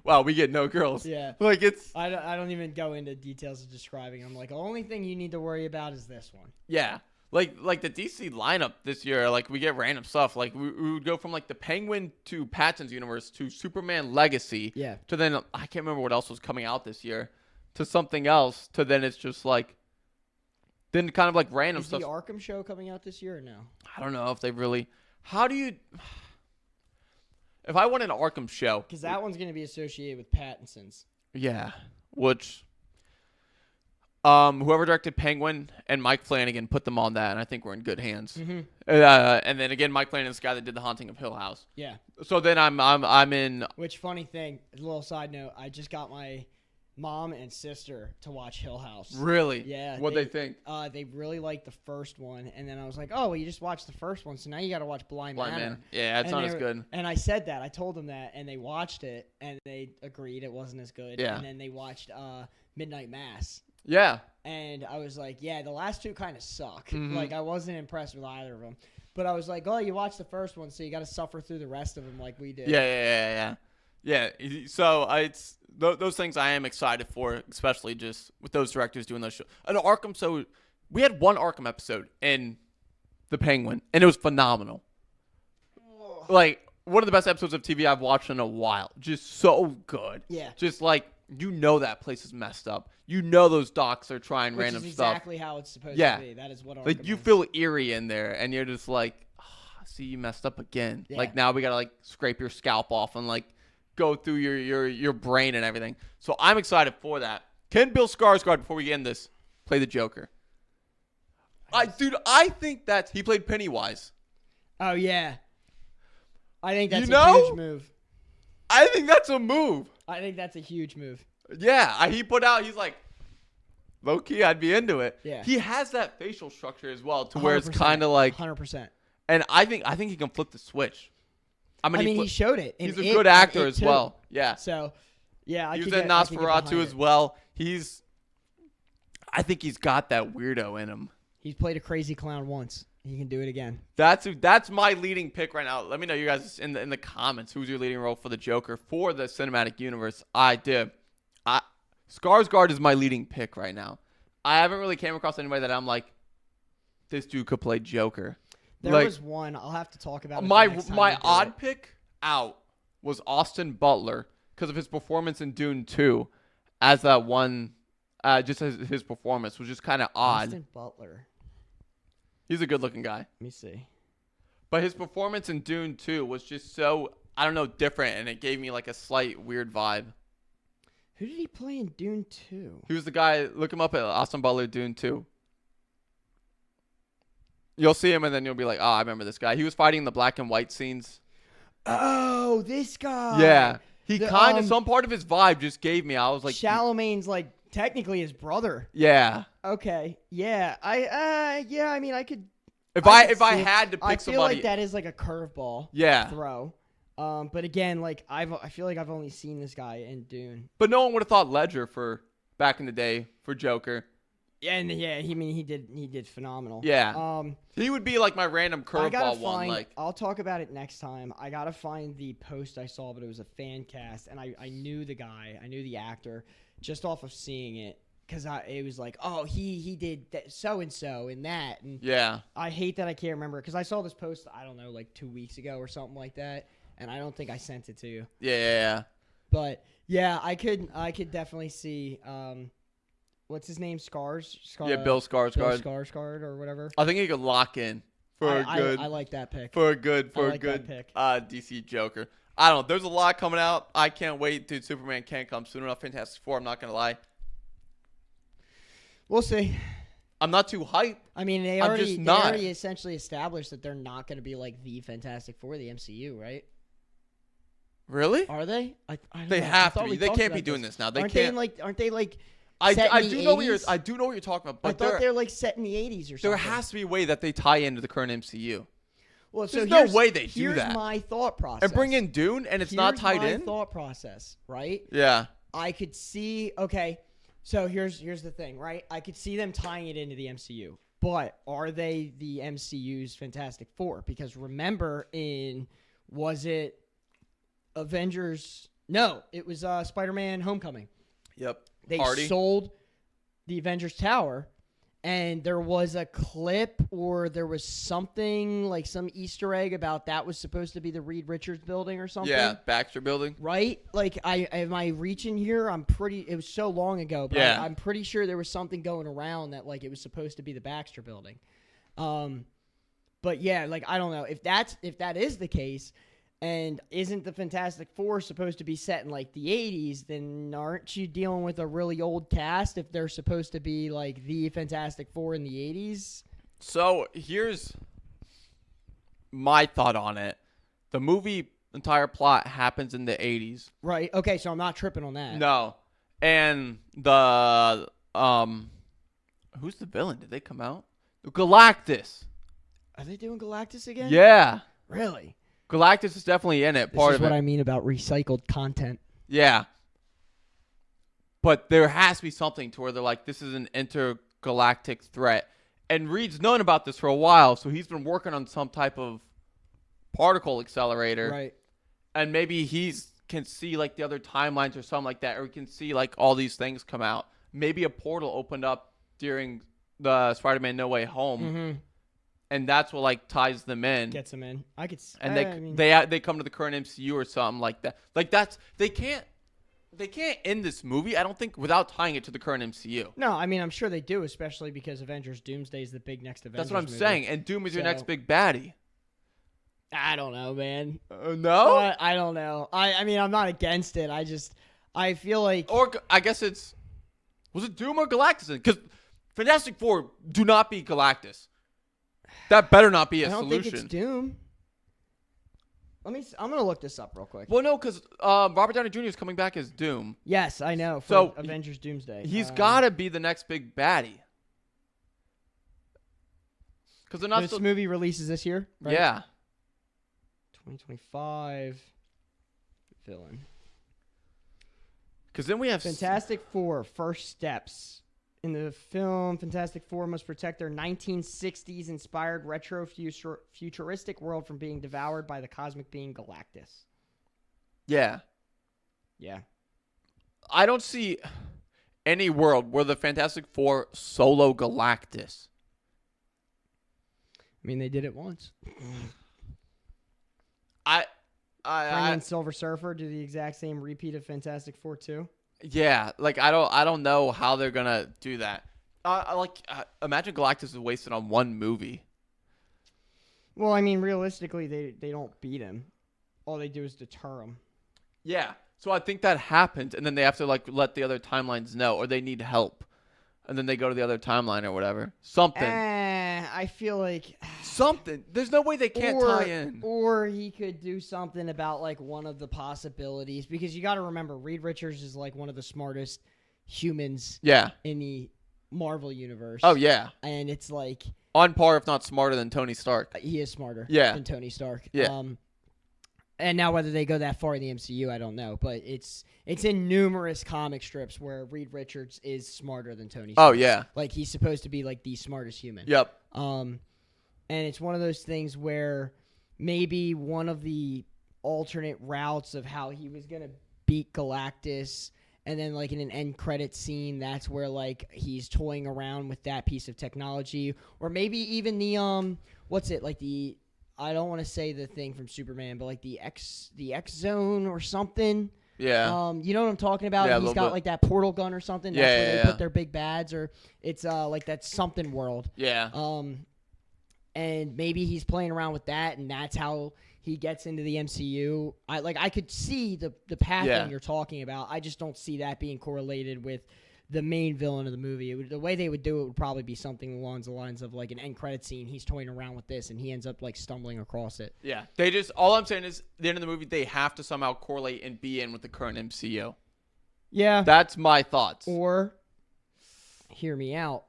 wow, we get no girls. Yeah, like it's. I don't even go into details of describing them. Like the only thing you need to worry about is this one. Yeah, like the DC lineup this year, like we get random stuff. Like we would go from like the Penguin to Pattinson's universe to Superman Legacy. Yeah. To then I can't remember what else was coming out this year. To something else. To then it's just like. Then kind of like random stuff. Is the Arkham show coming out this year or no? I don't know if they really. How do you? If I want an Arkham show, because that one's going to be associated with Pattinson's. Yeah, which. Whoever directed Penguin and Mike Flanagan put them on that, and I think we're in good hands. Mm-hmm. And then again, Mike Flanagan's the guy that did The Haunting of Hill House. Yeah. So then I'm in. Which funny thing, a little side note, I just got my mom and sister to watch Hill House. Really? Yeah. What'd they think? They really liked the first one, and then I was like, oh, well, you just watched the first one, so now you got to watch Blind Manor. Yeah, it's not as good. And I said that. I told them that, and they watched it, and they agreed it wasn't as good. Yeah. And then they watched Midnight Mass. Yeah. And I was like, yeah, the last two kind of suck. Mm-hmm. Like, I wasn't impressed with either of them. But I was like, oh, you watched the first one, so you got to suffer through the rest of them like we did. Yeah. So it's those things I am excited for, especially just with those directors doing those shows. And Arkham, so we had one Arkham episode in The Penguin, and it was phenomenal. Like, one of the best episodes of TV I've watched in a while. Just so good. Yeah. Just like, that place is messed up. Those docs are trying Which random is stuff. exactly how it's supposed to be. That is what Arkham like you is. feel eerie in there, and you're just like, see, you messed up again. Yeah. Like now we gotta like scrape your scalp off and like go through your brain and everything. So I'm excited for that. Can Bill Skarsgård, before we end this, play the Joker? I think that he played Pennywise. Oh yeah. I think that's a huge move. I think that's a move. I think that's a huge move. Yeah, he's like, low key, I'd be into it. Yeah. He has that facial structure as well, to where it's kind of like 100%. And I think he can flip the switch. I mean, he showed it. He's a good actor as well. Yeah. So, yeah, he was in Nosferatu as well. I think he's got that weirdo in him. He's played a crazy clown once. He can do it again. That's my leading pick right now. Let me know, you guys, in the comments, who's your leading role for the Joker for the cinematic universe. Skarsgård is my leading pick right now. I haven't really came across anybody that I'm like, this dude could play Joker. There was one. I'll have to talk about it my odd pick out was Austin Butler because of his performance in Dune 2 as that one, just as his performance was just kind of odd. Austin Butler. He's a good-looking guy. Let me see. But his performance in Dune 2 was just so, I don't know, different, and it gave me like a slight weird vibe. Who did he play in Dune 2? He was the guy, look him up at Austin Butler, Dune 2. You'll see him, and then you'll be like, oh, I remember this guy. He was fighting the black and white scenes. Oh, this guy. Yeah. He kind of, some part of his vibe just gave me, I was like. Charlemagne's like technically his brother. Yeah. Okay. Yeah. I mean, I could. If I had to pick somebody. I feel like that is like a curveball. Yeah. Throw. But again, like I feel like I've only seen this guy in Dune. But no one would have thought Ledger for back in the day for Joker. Yeah, and he did phenomenal. Yeah. He would be like my random curveball one. Like I'll talk about it next time. I gotta find the post I saw, but it was a fan cast, and I knew the guy, I knew the actor, just off of seeing it, because it was like, oh, he did so and so and that, and yeah. I hate that I can't remember because I saw this post, I don't know, like 2 weeks ago or something like that, and I don't think I sent it to you. Yeah. But yeah, I could definitely see. What's his name? Yeah, Bill Skarsgård. Bill Skarsgård or whatever. I think he could lock in for a good. I like that pick. For a good pick. DC Joker. I don't know. There's a lot coming out. I can't wait. Dude, Superman can't come soon enough. Fantastic Four, I'm not going to lie. We'll see. I'm not too hyped. I mean, they already essentially established that they're not going to be like the Fantastic Four of the MCU, right? Really? Are they? They have to be. They can't be doing this now. They can't. Aren't they like? I do know what you're talking about. But I thought they're like set in the 80s or something. There has to be a way that they tie into the current MCU. Well, there's no way they do that. Here's my thought process. And bring in Dune, and it's not tied in. Thought process, right? Yeah. I could see. Okay, so here's the thing, right? I could see them tying it into the MCU, but are they the MCU's Fantastic Four? Because remember, was it Avengers? No, it was Spider-Man: Homecoming. Yep. They sold the Avengers Tower, and there was a clip or there was something like some Easter egg about that was supposed to be the Reed Richards building or something. Yeah, Baxter building. Right? Like, am I reaching here? It was so long ago, but yeah. I'm pretty sure there was something going around that like it was supposed to be the Baxter building. But yeah, like I don't know if that is the case. And isn't the Fantastic Four supposed to be set in, like, the 80s? Then aren't you dealing with a really old cast if they're supposed to be, like, the Fantastic Four in the 80s? So here's my thought on it. The movie entire plot happens in the 80s. Right. Okay, so I'm not tripping on that. No. And the who's the villain? Did they come out? Galactus. Are they doing Galactus again? Yeah. Really? Galactus is definitely in it. This is what I mean about recycled content. Yeah. But there has to be something to where they're like, this is an intergalactic threat. And Reed's known about this for a while, so he's been working on some type of particle accelerator. Right. And maybe he can see like the other timelines or something like that, or he can see like all these things come out. Maybe a portal opened up during the Spider-Man No Way Home. Mm-hmm. And that's what like ties them in. Gets them in. And they come to the current MCU or something like that. Like they can't end this movie, I don't think, without tying it to the current MCU. No, I mean I'm sure they do, especially because Avengers Doomsday is the big next Avengers. That's what I'm movie. saying. And Doom is your next big baddie. I don't know, man. No? I don't know. I mean I'm not against it. I feel like, or I guess was it Doom or Galactus? Because Fantastic Four do not beat Galactus. That better not be a solution. I don't think it's Doom. I'm gonna look this up real quick. Well, no, because Robert Downey Jr. is coming back as Doom. Yes, I know. For Avengers Doomsday, he's got to be the next big baddie. Because this movie releases this year, right? Yeah. 2025 villain. Because then we have Fantastic Four: First Steps. In the film, Fantastic Four must protect their 1960s-inspired retro-futuristic world from being devoured by the cosmic being Galactus. Yeah. Yeah. I don't see any world where the Fantastic Four solo Galactus. I mean, they did it once. Bring in Silver Surfer, do the exact same repeat of Fantastic Four 2. Yeah, like I don't know how they're gonna do that. Imagine Galactus is wasted on one movie. Well, I mean, realistically, they don't beat him. All they do is deter him. Yeah, so I think that happens, and then they have to like let the other timelines know, or they need help, and then they go to the other timeline or whatever. Something. I feel like something. There's no way they can't tie in. Or he could do something about like one of the possibilities, because you got to remember Reed Richards is like one of the smartest humans. Yeah. In the Marvel universe. Oh yeah. And it's like on par, if not smarter than Tony Stark. He is smarter. Yeah. Than Tony Stark. Yeah. And now whether they go that far in the MCU, I don't know. But it's in numerous comic strips where Reed Richards is smarter than Tony Stark. Oh, yeah. Like, he's supposed to be, like, the smartest human. Yep. And it's one of those things where maybe one of the alternate routes of how he was going to beat Galactus, and then, like, in an end credit scene, that's where, like, he's toying around with that piece of technology. Or maybe even the, what's it, like, the... I don't want to say the thing from Superman, but like the X Zone or something. Yeah. You know what I'm talking about? Yeah, He's got like that portal gun or something. That's where they put their big bads, or it's like that something world. Yeah. And maybe he's playing around with that, and that's how he gets into the MCU. I could see the pathing you're talking about. I just don't see that being correlated with the main villain of the movie. The way they would do it would probably be something along the lines of like an end credit scene. He's toying around with this, and he ends up like stumbling across it. Yeah, all I'm saying is, at the end of the movie, they have to somehow correlate and be in with the current MCU. Yeah, that's my thoughts. Or, hear me out.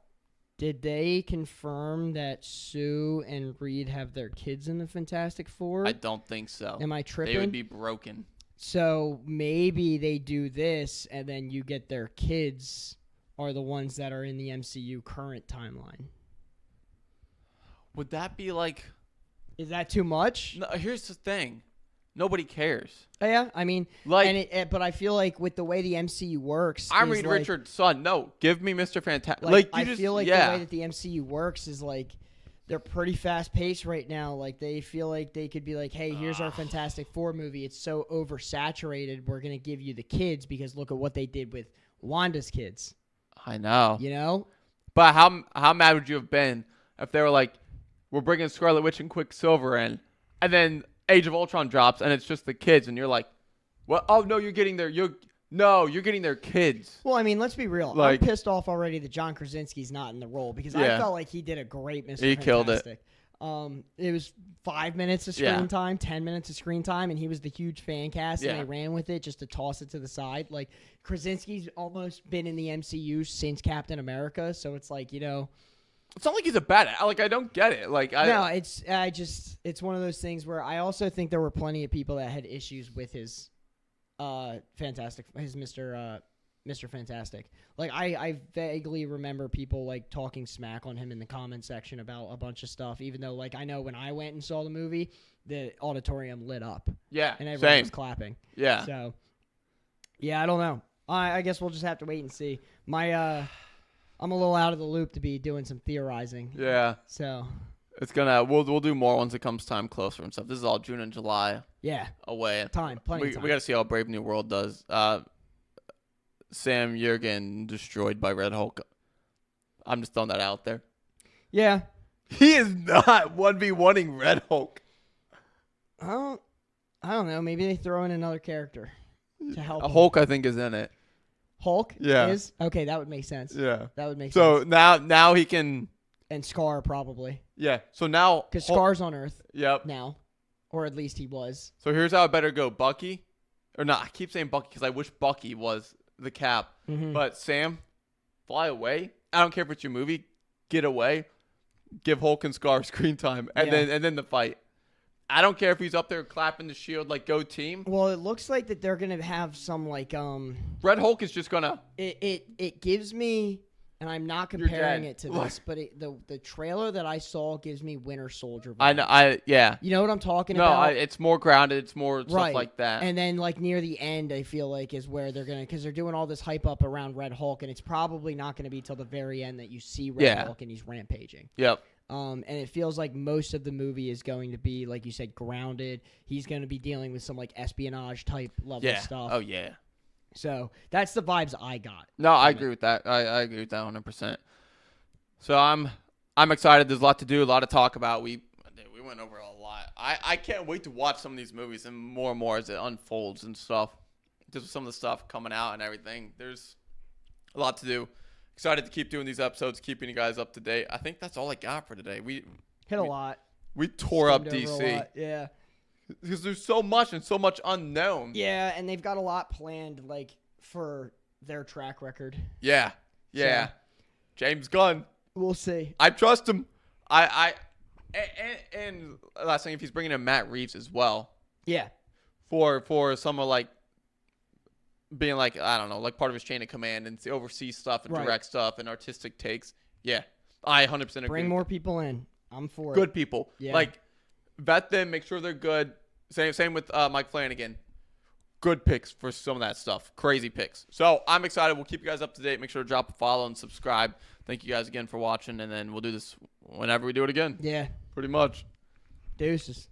Did they confirm that Sue and Reed have their kids in the Fantastic Four? I don't think so. Am I tripping? They would be broken. So maybe they do this, and then you get their kids are the ones that are in the MCU current timeline. Would that be like... Is that too much? No, here's the thing. Nobody cares. Yeah, I mean, but I feel like with the way the MCU works, I'm Reed Richards' son. No, give me Mr. Fantastic. I feel like the way that the MCU works is like they're pretty fast paced right now. Like they feel like they could be like, hey, here's our Fantastic Four movie. It's so oversaturated. We're gonna give you the kids because look at what they did with Wanda's kids. I know. You know. But how mad would you have been if they were like, we're bringing Scarlet Witch and Quicksilver in, and then Age of Ultron drops, and it's just the kids, and you're like, "What? Oh no, you're getting their you're getting their kids." Well, I mean, let's be real. Like, I'm pissed off already that John Krasinski's not in the role because I felt like he did a great Mr. He Fantastic. killed it. It was 5 minutes of screen time, 10 minutes of screen time, and he was the huge fan cast, and they ran with it just to toss it to the side. Like Krasinski's almost been in the MCU since Captain America, so it's like It's not like he's a bad. Like I don't get it. Like it's one of those things where I also think there were plenty of people that had issues with his Mr. Fantastic. Like I vaguely remember people like talking smack on him in the comment section about a bunch of stuff. Even though like I know when I went and saw the movie, the auditorium lit up. Yeah, and everyone was clapping. Yeah. So yeah, I don't know. I guess we'll just have to wait and see. I'm a little out of the loop to be doing some theorizing. Yeah. So it's we'll do more once it comes time closer and stuff. This is all June and July. Yeah. Away. Plenty of time. We got to see how Brave New World does. Sam Jurgen destroyed by Red Hulk. I'm just throwing that out there. Yeah. He is not 1v1ing Red Hulk. I don't know. Maybe they throw in another character to help him. Hulk, I think, is in it. Hulk? Yeah. Is? Okay, that would make sense. Yeah. That would make sense. So now he can... And Scar, probably. Yeah. So now... Because Scar's on Earth. Yep. Now. Or at least he was. So here's how it better go. Bucky... Or not, I keep saying Bucky because I wish Bucky was the Cap. Mm-hmm. But Sam, fly away. I don't care if it's your movie. Get away. Give Hulk and Scar screen time. And then the fight. I don't care if he's up there clapping the shield like go team. Well, it looks like that they're gonna have some like Red Hulk is just gonna. It gives me, and I'm not comparing it to this, but the trailer that I saw gives me Winter Soldier vibes. I know. Yeah. You know what I'm talking about? No, it's more grounded. It's more stuff like that. And then like near the end, I feel like is where they're gonna because they're doing all this hype up around Red Hulk, and it's probably not gonna be till the very end that you see Red Hulk and he's rampaging. Yep. And it feels like most of the movie is going to be, like you said, grounded. He's going to be dealing with some like espionage type level stuff. Oh yeah. So that's the vibes I got. No, I agree with that. I agree with that 100%. So I'm excited. There's a lot to do, a lot to talk about. We went over a lot. I can't wait to watch some of these movies and more as it unfolds and stuff. Just with some of the stuff coming out and everything. There's a lot to do. Excited to keep doing these episodes, keeping you guys up to date. I think that's all I got for today. We hit a lot. We tore up DC. Yeah. Because there's so much and so much unknown. Yeah, and they've got a lot planned, like, for their track record. Yeah. Yeah. So, James Gunn. We'll see. I trust him. And last thing, if he's bringing in Matt Reeves as well. Yeah. For some of, like, being like, I don't know, like part of his chain of command and oversee stuff and direct stuff and artistic takes. Yeah. I 100% agree. Bring more people in. I'm for good people. Yeah. Like, vet them, make sure they're good. Same with Mike Flanagan. Good picks for some of that stuff. Crazy picks. So, I'm excited. We'll keep you guys up to date. Make sure to drop a follow and subscribe. Thank you guys again for watching, and then we'll do this whenever we do it again. Yeah. Pretty much. Deuces.